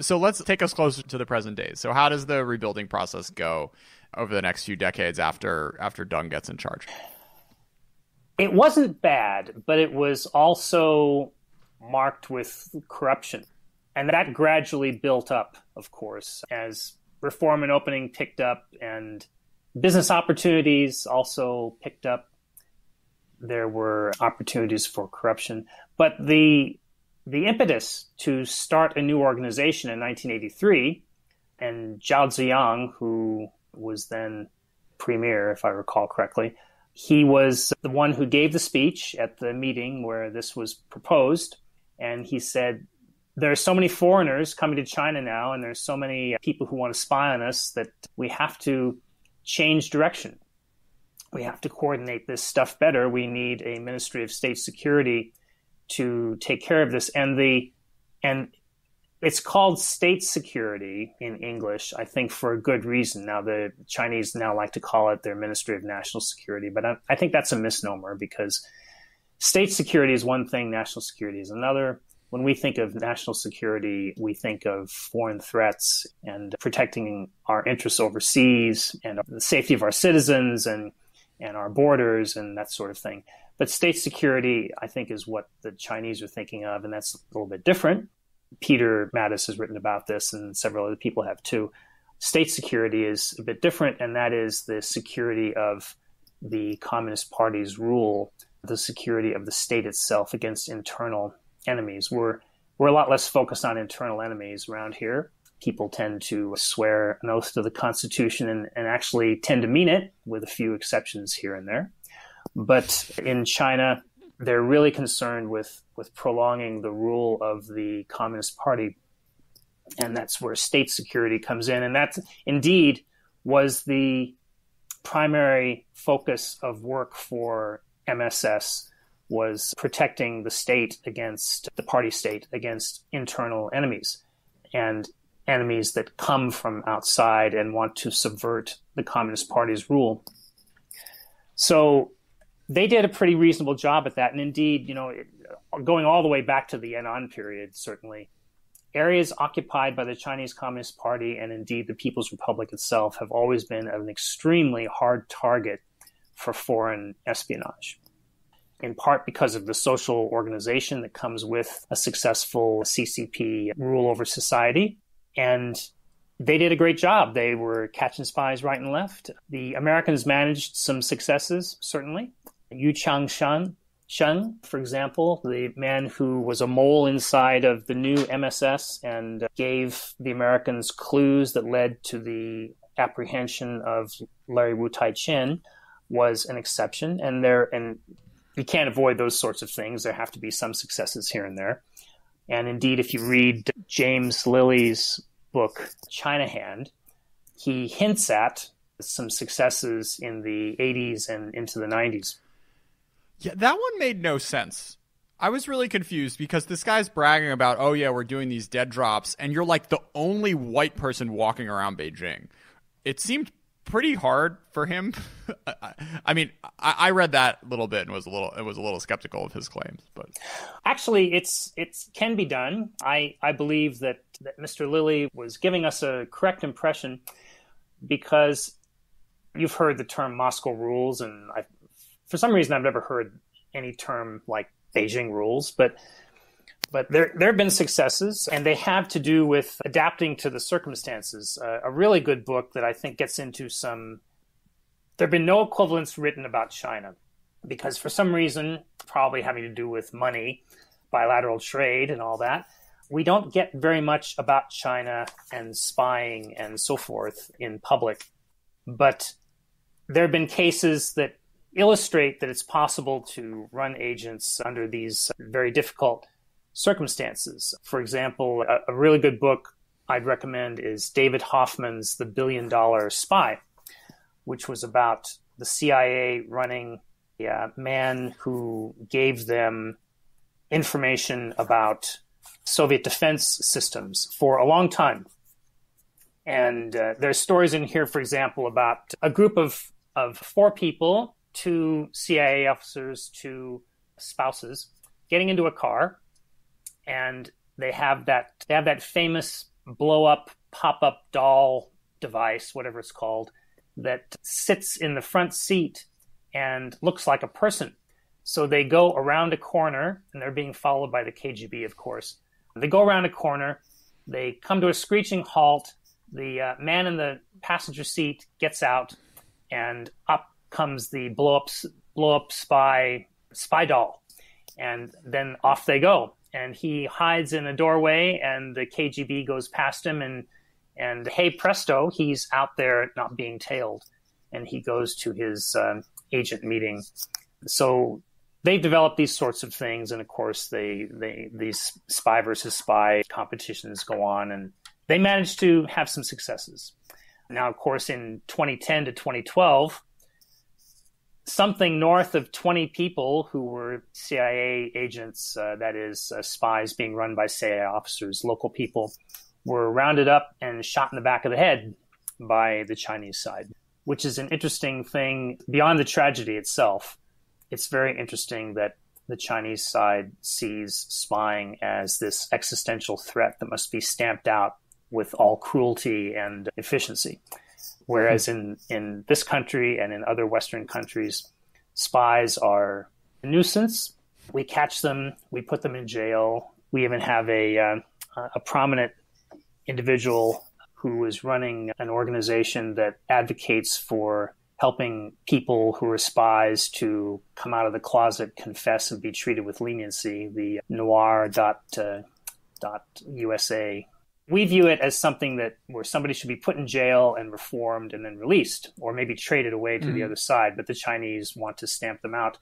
So let's take us closer to the present days. So how does the rebuilding process go over the next few decades after Deng gets in charge? It wasn't bad, but it was also marked with corruption. And that gradually built up, of course, as reform and opening picked up and business opportunities also picked up. There were opportunities for corruption. But the impetus to start a new organization in 1983, and Zhao Ziyang, who was then premier, if I recall correctly, he was the one who gave the speech at the meeting where this was proposed. And he said, there are so many foreigners coming to China now, and there's so many people who want to spy on us, that we have to change direction. We have to coordinate this stuff better. We need a Ministry of State Security to take care of this. And it's called state security in English, I think, for a good reason. Now, the Chinese now like to call it their Ministry of National Security, but I think that's a misnomer, because state security is one thing, national security is another. When we think of national security, we think of foreign threats and protecting our interests overseas and the safety of our citizens and our borders and that sort of thing. But state security, I think, is what the Chinese are thinking of, and that's a little bit different. Peter Mattis has written about this, and several other people have too. State security is a bit different, and that is the security of the Communist Party's rule, the security of the state itself against internal enemies. We're a lot less focused on internal enemies around here. People tend to swear an oath to the Constitution and actually tend to mean it, with a few exceptions here and there. But in China, they're really concerned with prolonging the rule of the Communist Party. And that's where state security comes in. And that indeed was the primary focus of work for MSS, was protecting the state against the party state, against internal enemies and enemies that come from outside and want to subvert the Communist Party's rule. So they did a pretty reasonable job at that. And indeed, going all the way back to the Yan'an period, certainly, areas occupied by the Chinese Communist Party and indeed the People's Republic itself have always been an extremely hard target for foreign espionage, in part because of the social organization that comes with a successful CCP rule over society. And they did a great job. They were catching spies right and left. The Americans managed some successes, certainly. Yu Changsheng, for example, the man who was a mole inside of the new MSS and gave the Americans clues that led to the apprehension of Larry Wu Tai-Chin, was an exception. And you can't avoid those sorts of things. There have to be some successes here and there. And indeed, if you read James Lilly's book, China Hand, he hints at some successes in the 80s and into the 90s. Yeah, that one made no sense. I was really confused because this guy's bragging about, oh yeah, we're doing these dead drops, and you're like the only white person walking around Beijing. It seemed pretty hard for him. I mean, I read that little bit and was a little skeptical of his claims, but actually, it can be done. I believe that Mr. Lilly was giving us a correct impression because you've heard the term Moscow rules, and for some reason I've never heard any term like Beijing rules, but there have been successes, and they have to do with adapting to the circumstances. A really good book that I think gets into some... There have been no equivalents written about China because for some reason, probably having to do with money, bilateral trade and all that, we don't get very much about China and spying and so forth in public. But there have been cases that illustrate that it's possible to run agents under these very difficult circumstances. For example, a really good book I'd recommend is David Hoffman's The $1 Billion Spy, which was about the CIA running a man who gave them information about Soviet defense systems for a long time. And there's stories in here, for example, about a group of 4 people, 2 CIA officers, 2 spouses, getting into a car. And they have that famous blow-up, pop-up doll device, whatever it's called, that sits in the front seat and looks like a person. So they go around a corner, and they're being followed by the KGB, of course. They go around a corner, they come to a screeching halt, the man in the passenger seat gets out, and up comes the blow-up spy doll. And then off they go. And he hides in a doorway, and the KGB goes past him, and hey presto, he's out there not being tailed, and he goes to his agent meeting. So they've developed these sorts of things, and of course these spy versus spy competitions go on, and they managed to have some successes. Now, of course, in 2010 to 2012, something north of 20 people who were CIA agents, that is, spies being run by CIA officers, local people, were rounded up and shot in the back of the head by the Chinese side, which is an interesting thing beyond the tragedy itself. It's very interesting that the Chinese side sees spying as this existential threat that must be stamped out with all cruelty and efficiency. Whereas in this country and in other Western countries, spies are a nuisance. We catch them, we put them in jail. We even have a prominent individual who is running an organization that advocates for helping people who are spies to come out of the closet, confess, and be treated with leniency, the noir.usa. We view it as something where somebody should be put in jail and reformed and then released, or maybe traded away to the other side. But the Chinese want to stamp them out,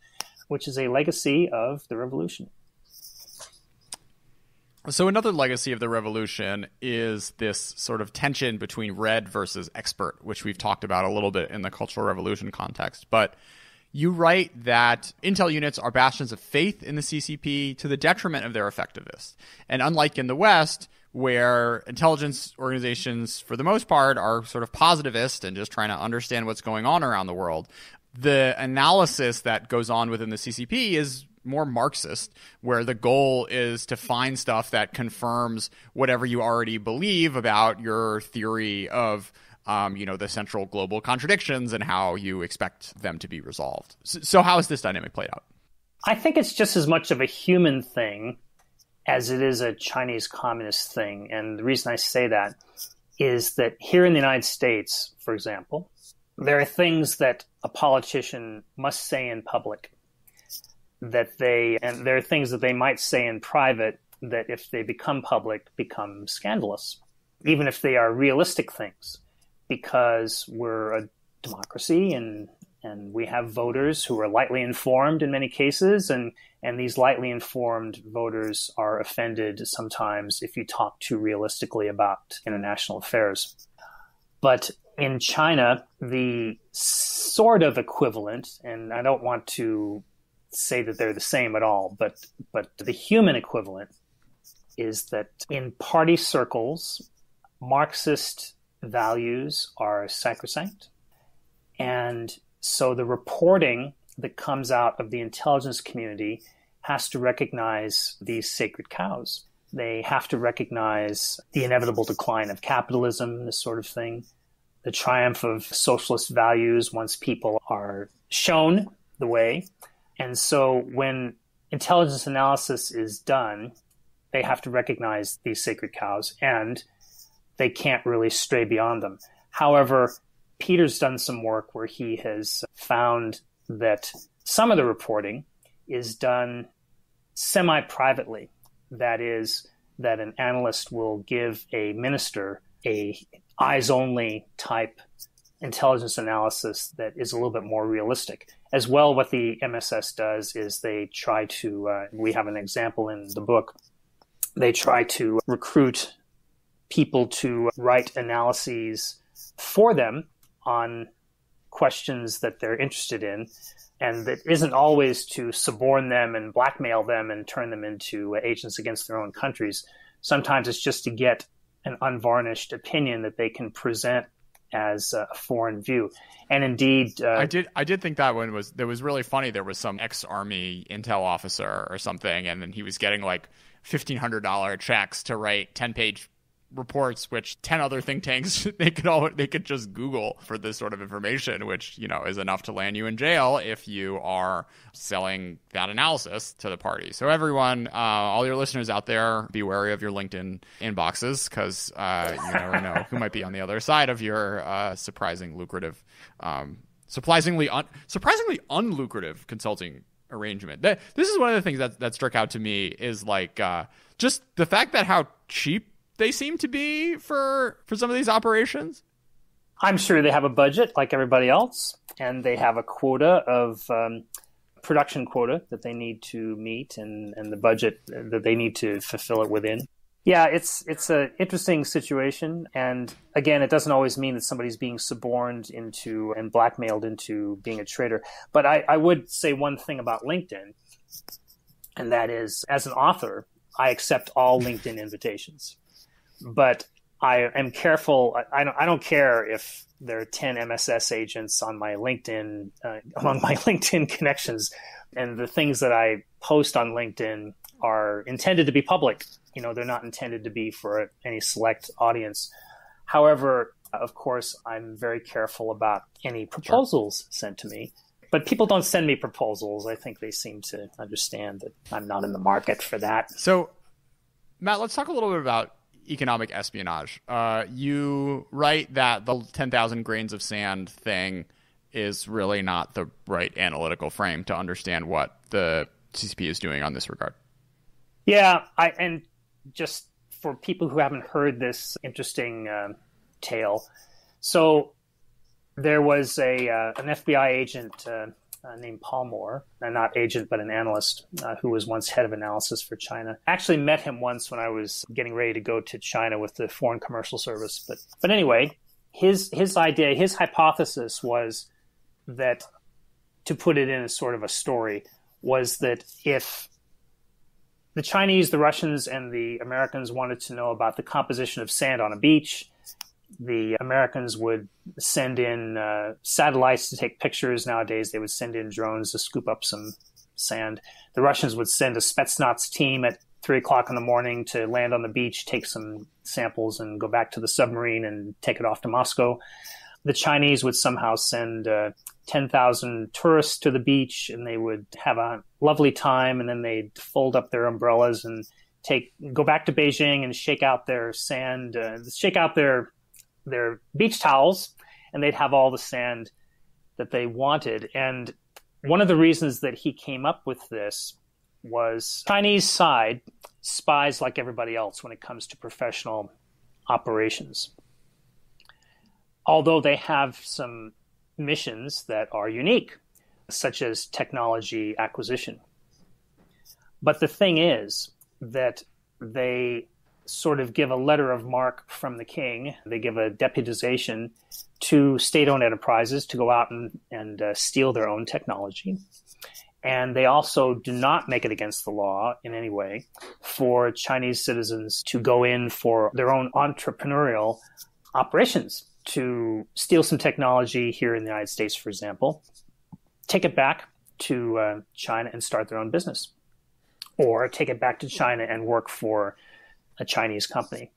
which is a legacy of the revolution. So another legacy of the revolution is this sort of tension between red versus expert, which we've talked about a little bit in the Cultural Revolution context. But you write that intel units are bastions of faith in the CCP to the detriment of their effectiveness. And unlike in the West, where intelligence organizations, for the most part, are sort of positivist and just trying to understand what's going on around the world, the analysis that goes on within the CCP is more Marxist, where the goal is to find stuff that confirms whatever you already believe about your theory of the central global contradictions and how you expect them to be resolved. So how is this dynamic played out? I think it's just as much of a human thing as it is a Chinese communist thing. And the reason I say that is that here in the United States, for example, there are things that a politician must say in public and there are things that they might say in private that if they become public, become scandalous, even if they are realistic things, because we're a democracy and we have voters who are lightly informed in many cases, and these lightly informed voters are offended sometimes if you talk too realistically about international affairs. But in China, the sort of equivalent, and I don't want to say that they're the same at all, but the human equivalent is that in party circles, Marxist values are sacrosanct. And so the reporting that comes out of the intelligence community has to recognize these sacred cows. They have to recognize the inevitable decline of capitalism, this sort of thing, the triumph of socialist values once people are shown the way. And so when intelligence analysis is done, they have to recognize these sacred cows, and they can't really stray beyond them. However, Peter's done some work where he has found that some of the reporting is done semi-privately. That is, that an analyst will give a minister a eyes-only type intelligence analysis that is a little bit more realistic. As well, what the MSS does is they try to, we have an example in the book, they try to recruit people to write analyses for them on questions that they're interested in. And that isn't always to suborn them and blackmail them and turn them into agents against their own countries. Sometimes it's just to get an unvarnished opinion that they can present as a foreign view. And indeed, I did think that one was really funny. There was some ex-army intel officer or something, and then he was getting like $1,500 checks to write 10-page reports, which 10 other think tanks they could just Google for this sort of information, which, you know, is enough to land you in jail if you are selling that analysis to the party. So everyone, all your listeners out there, be wary of your LinkedIn inboxes, because you never know who might be on the other side of your surprisingly unlucrative consulting arrangement. This is one of the things that struck out to me is like just the fact that how cheap they seem to be for some of these operations. I'm sure they have a budget like everybody else, and they have a quota of production quota that they need to meet, and the budget that they need to fulfill it within. Yeah, it's an interesting situation, and again, it doesn't always mean that somebody's being suborned into and blackmailed into being a traitor. But I would say one thing about LinkedIn, and that is, as an author, I accept all LinkedIn invitations. But I am careful. I don't care if there are 10 MSS agents on my LinkedIn, among my LinkedIn connections, and the things that I post on LinkedIn are intended to be public. You know, they're not intended to be for any select audience. However, of course, I'm very careful about any proposals sent to me. But people don't send me proposals. I think they seem to understand that I'm not in the market for that. So, Matt, let's talk a little bit about economic espionage. You write that the 10,000 grains of sand thing is really not the right analytical frame to understand what the CCP is doing on this regard. Yeah, and just for people who haven't heard this interesting tale, so there was an FBI agent named Paul Moore, not agent, but an analyst who was once head of analysis for China. I actually met him once when I was getting ready to go to China with the Foreign Commercial Service. But anyway, his idea, his hypothesis was that, to put it in a sort of a story, was that if the Chinese, the Russians, and the Americans wanted to know about the composition of sand on a beach, the Americans would send in satellites to take pictures. Nowadays, they would send in drones to scoop up some sand. The Russians would send a Spetsnaz team at 3 o'clock in the morning to land on the beach, take some samples, and go back to the submarine and take it off to Moscow. The Chinese would somehow send 10,000 tourists to the beach, and they would have a lovely time, and then they'd fold up their umbrellas and go back to Beijing and shake out their sand, shake out their beach towels, and they'd have all the sand that they wanted. And one of the reasons that he came up with this was Chinese side spies like everybody else when it comes to professional operations. Although they have some missions that are unique, such as technology acquisition. But the thing is that they sort of give a letter of marque from the king. They give a deputization to state-owned enterprises to go out and steal their own technology. And they also do not make it against the law in any way for Chinese citizens to go in for their own entrepreneurial operations. to steal some technology here in the United States, for example, take it back to China and start their own business, or take it back to China and work for a Chinese company.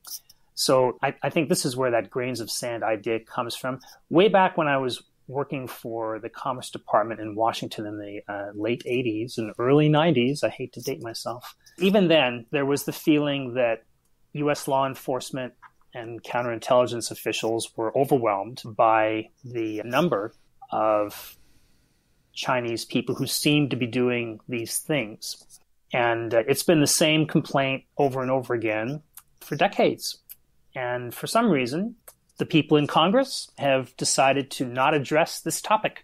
So I think this is where that grains of sand idea comes from. Way back when I was working for the Commerce Department in Washington in the late 80s and early 90s, I hate to date myself. Even then, there was the feeling that U.S. law enforcement and counterintelligence officials were overwhelmed by the number of Chinese people who seemed to be doing these things. And it's been the same complaint over and over again for decades. And for some reason, the people in Congress have decided to not address this topic.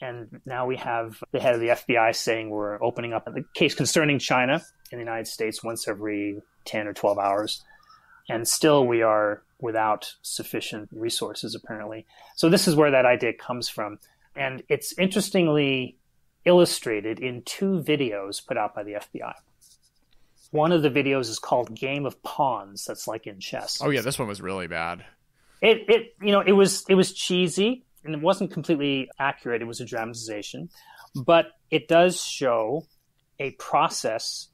And now we have the head of the FBI saying we're opening up the case concerning China in the United States once every 10 or 12 hours. And still we are without sufficient resources, apparently. So this is where that idea comes from. And it's interestingly illustrated in 2 videos put out by the FBI. One of the videos is called Game of Pawns. That's like in chess. Oh yeah, this one was really bad. It was cheesy and it wasn't completely accurate. It was a dramatization, but it does show a process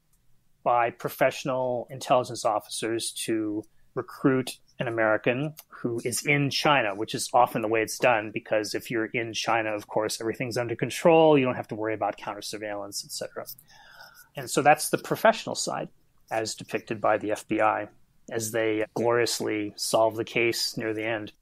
by professional intelligence officers to recruit an American who is in China, which is often the way it's done, because if you're in China, of course, everything's under control. You don't have to worry about counter surveillance, etc. And so that's the professional side, as depicted by the FBI, as they gloriously solve the case near the end.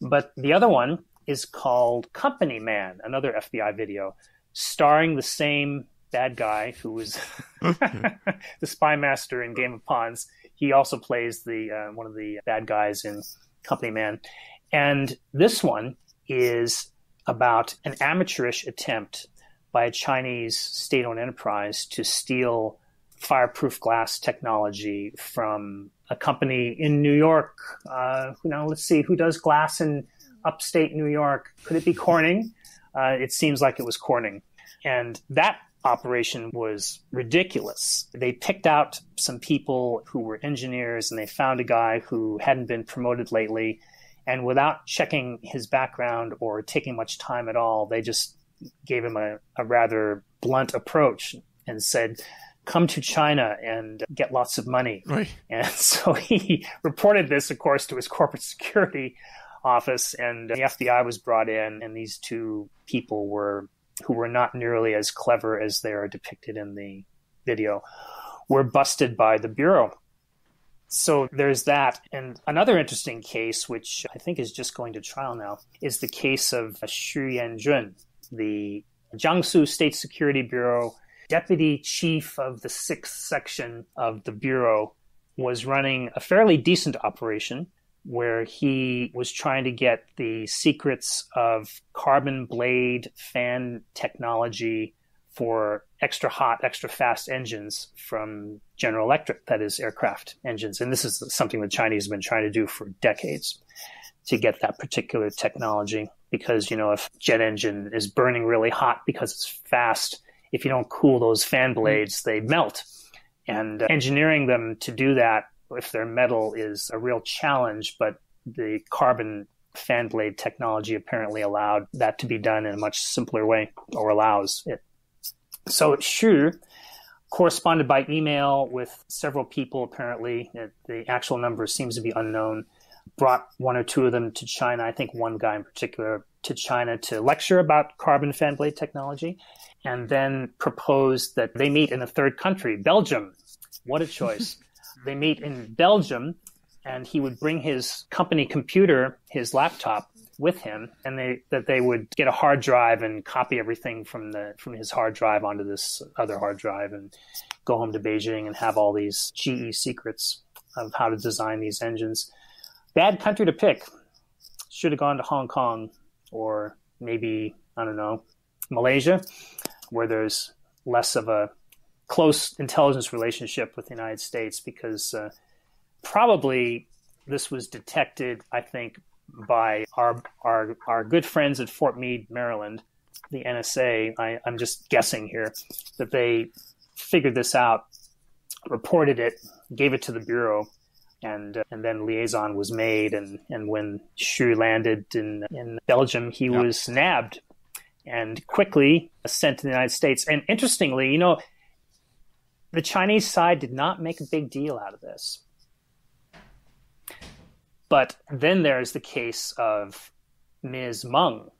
But the other one is called Company Man, another FBI video, starring the same bad guy who was the spy master in Game of Pawns. He also plays the one of the bad guys in Company Man. And this one is about an amateurish attempt by a Chinese state-owned enterprise to steal fireproof glass technology from a company in New York. Let's see, who does glass in upstate New York? Could it be Corning? It seems like it was Corning. And that operation was ridiculous. They picked out some people who were engineers, and they found a guy who hadn't been promoted lately. And without checking his background or taking much time at all, they just gave him a rather blunt approach and said, come to China and get lots of money. Right. And so he reported this, of course, to his corporate security office, and the FBI was brought in, and these 2 people who were not nearly as clever as they are depicted in the video, were busted by the Bureau. So there's that. And another interesting case, which I think is just going to trial now, is the case of Xu Yanjun, the Jiangsu State Security Bureau deputy chief of the 6th section of the Bureau, was running a fairly decent operation where he was trying to get the secrets of carbon blade fan technology for extra hot, extra fast engines from General Electric, that is aircraft engines. And this is something the Chinese have been trying to do for decades, to get that particular technology. Because, if jet engine is burning really hot because it's fast, if you don't cool those fan blades, they melt. And engineering them to do that, if they're metal, is a real challenge. But the carbon fan blade technology apparently allowed that to be done in a much simpler way, or allows it. So Xu corresponded by email with several people, apparently. The actual number seems to be unknown. Brought 1 or 2 of them to China, I think one guy in particular, to China to lecture about carbon fan blade technology, and then proposed that they meet in a 3rd country, Belgium. What a choice. They meet in Belgium, and he would bring his company computer, his laptop, with him, and they would get a hard drive and copy everything from his hard drive onto this other hard drive, and go home to Beijing and have all these GE secrets of how to design these engines. Bad country to pick. Should have gone to Hong Kong, or maybe, I don't know, Malaysia, where there's less of a close intelligence relationship with the United States, because probably this was detected, I think, by our good friends at Fort Meade, Maryland, the NSA. I'm just guessing here, that they figured this out, reported it, gave it to the Bureau, And then liaison was made, and when Xu landed in Belgium, he was nabbed and quickly sent to the United States. And interestingly, the Chinese side did not make a big deal out of this. But then there's the case of Ms. Meng,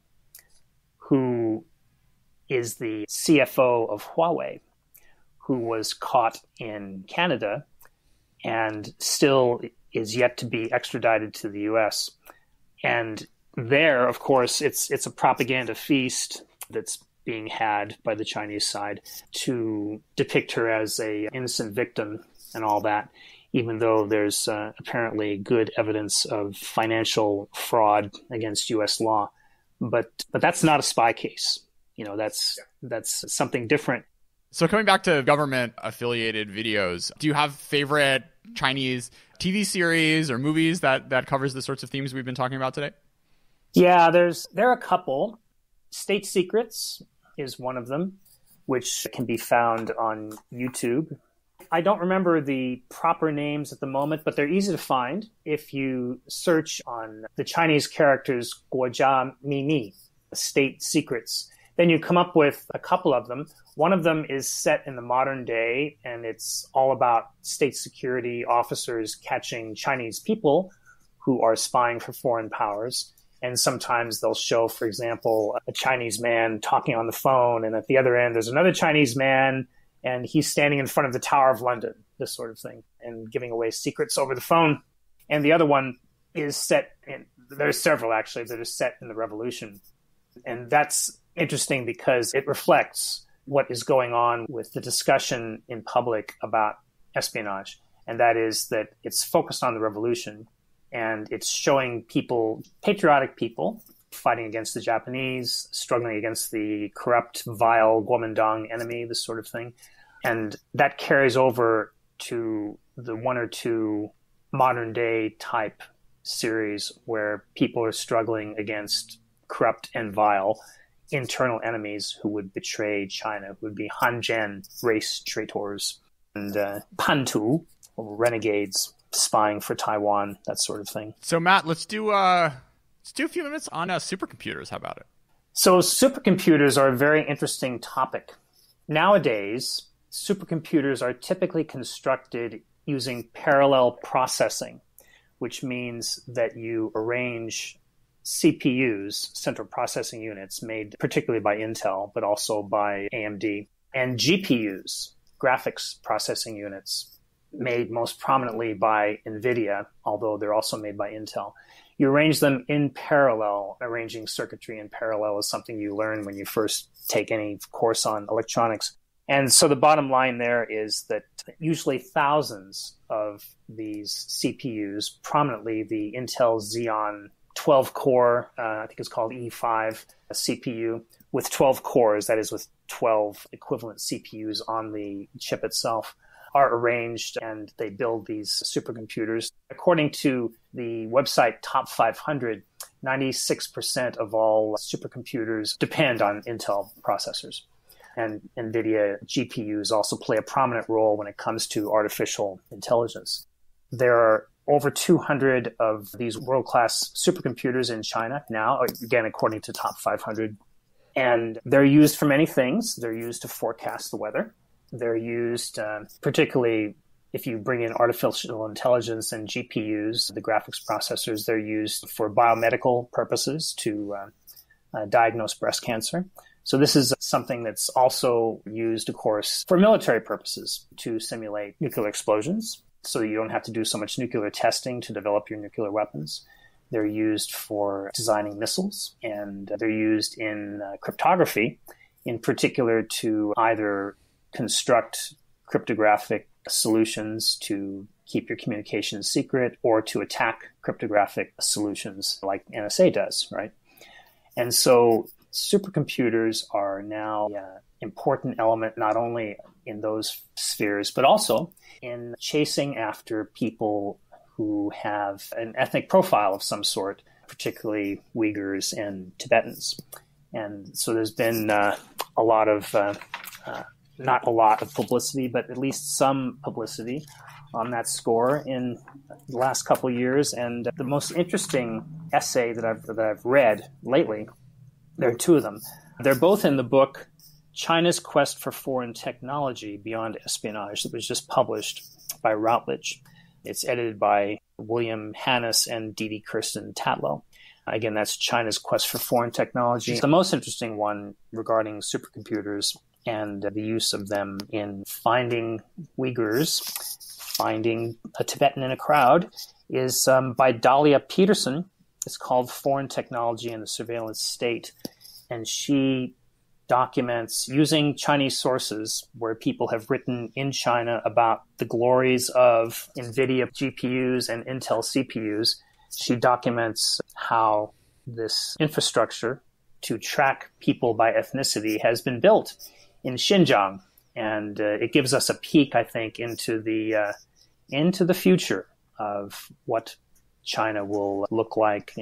who is the CFO of Huawei, who was caught in Canada and still is yet to be extradited to the U.S. And there, of course, it's a propaganda feast that's being had by the Chinese side to depict her as a innocent victim and all that, even though there's apparently good evidence of financial fraud against U.S. law. But that's not a spy case. That's something different. So coming back to government-affiliated videos, do you have favorite Chinese TV series or movies that covers the sorts of themes we've been talking about today? Yeah, there are a couple. State Secrets is one of them, which can be found on YouTube. I don't remember the proper names at the moment, but they're easy to find if you search on the Chinese characters Guojia Mimi, State Secrets. Then you come up with a couple of them. One of them is set in the modern day, and it's all about state security officers catching Chinese people who are spying for foreign powers. And sometimes they'll show, for example, a Chinese man talking on the phone, and at the other end, there's another Chinese man, and he's standing in front of the Tower of London, this sort of thing, and giving away secrets over the phone. And the other one is set in, there's several actually that are set in the Revolution. And that's interesting because it reflects what is going on with the discussion in public about espionage. And that is that it's focused on the Revolution, and it's showing people, patriotic people, fighting against the Japanese, struggling against the corrupt, vile Kuomintang enemy, this sort of thing. And that carries over to the one or two modern day type series where people are struggling against corrupt and vile internal enemies who would betray China, who would be Hanjian race traitors, and Pantu, or renegades spying for Taiwan, that sort of thing. So Matt, let's do a few minutes on supercomputers. How about it? So supercomputers are a very interesting topic. Nowadays, supercomputers are typically constructed using parallel processing, which means that you arrange CPUs, central processing units, made particularly by Intel, but also by AMD, and GPUs, graphics processing units, made most prominently by NVIDIA, although they're also made by Intel. You arrange them in parallel. Arranging circuitry in parallel is something you learn when you first take any course on electronics. And so the bottom line there is that usually thousands of these CPUs, prominently the Intel Xeon 12-core, I think it's called E5 CPU, with 12 cores, that is with 12 equivalent CPUs on the chip itself, are arranged, and they build these supercomputers. According to the website Top 500, 96% of all supercomputers depend on Intel processors. And NVIDIA GPUs also play a prominent role when it comes to artificial intelligence. There are over 200 of these world-class supercomputers in China now, again, according to Top 500. And they're used for many things. They're used to forecast the weather. They're used, particularly if you bring in artificial intelligence and GPUs, the graphics processors, they're used for biomedical purposes to diagnose breast cancer. So this is something that's also used, of course, for military purposes to simulate nuclear explosions, so you don't have to do so much nuclear testing to develop your nuclear weapons. They're used for designing missiles, and they're used in cryptography, in particular to either construct cryptographic solutions to keep your communications secret or to attack cryptographic solutions like NSA does, right? And so supercomputers are now an important element not only in those spheres, but also in chasing after people who have an ethnic profile of some sort, particularly Uyghurs and Tibetans. And so there's been not a lot of publicity, but at least some publicity on that score in the last couple of years. And the most interesting essay that I've read lately, there are two of them. They're both in the book China's Quest for Foreign Technology Beyond Espionage that was just published by Routledge. It's edited by William Hannes and Didi Kirsten Tatlow. Again, that's China's Quest for Foreign Technology. It's the most interesting one regarding supercomputers and the use of them in finding Uyghurs, finding a Tibetan in a crowd, is by Dahlia Peterson. It's called Foreign Technology and the Surveillance State. And she documents using Chinese sources where people have written in China about the glories of NVIDIA GPUs and Intel CPUs. She documents how this infrastructure to track people by ethnicity has been built in Xinjiang. And it gives us a peek, I think, into the future of what China will look like,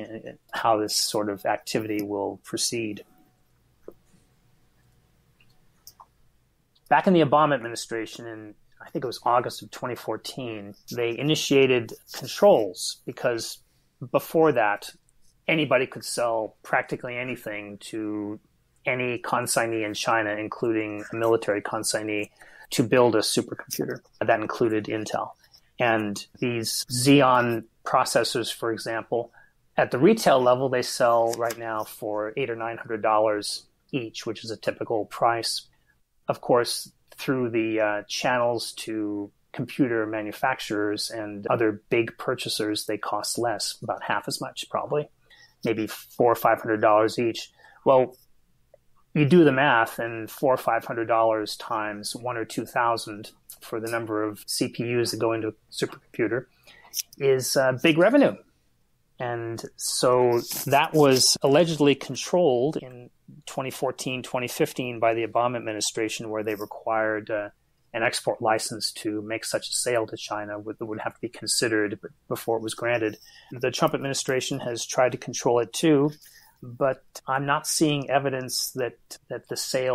how this sort of activity will proceed. Back in the Obama administration, in I think it was August of 2014, they initiated controls because before that, anybody could sell practically anything to any consignee in China, including a military consignee, to build a supercomputer. That included Intel. And these Xeon processors, for example, at the retail level, they sell right now for $800 or $900 each, which is a typical price. Of course, through the channels to computer manufacturers and other big purchasers, they cost less, about half as much probably, maybe $400 or $500 each. Well, you do the math, and $400 or $500 times 1,000 or 2,000 for the number of CPUs that go into a supercomputer is big revenue. And so that was allegedly controlled in 2014, 2015 by the Obama administration, where they required an export license to make such a sale to China that would have to be considered before it was granted. The Trump administration has tried to control it too, but I'm not seeing evidence that the sale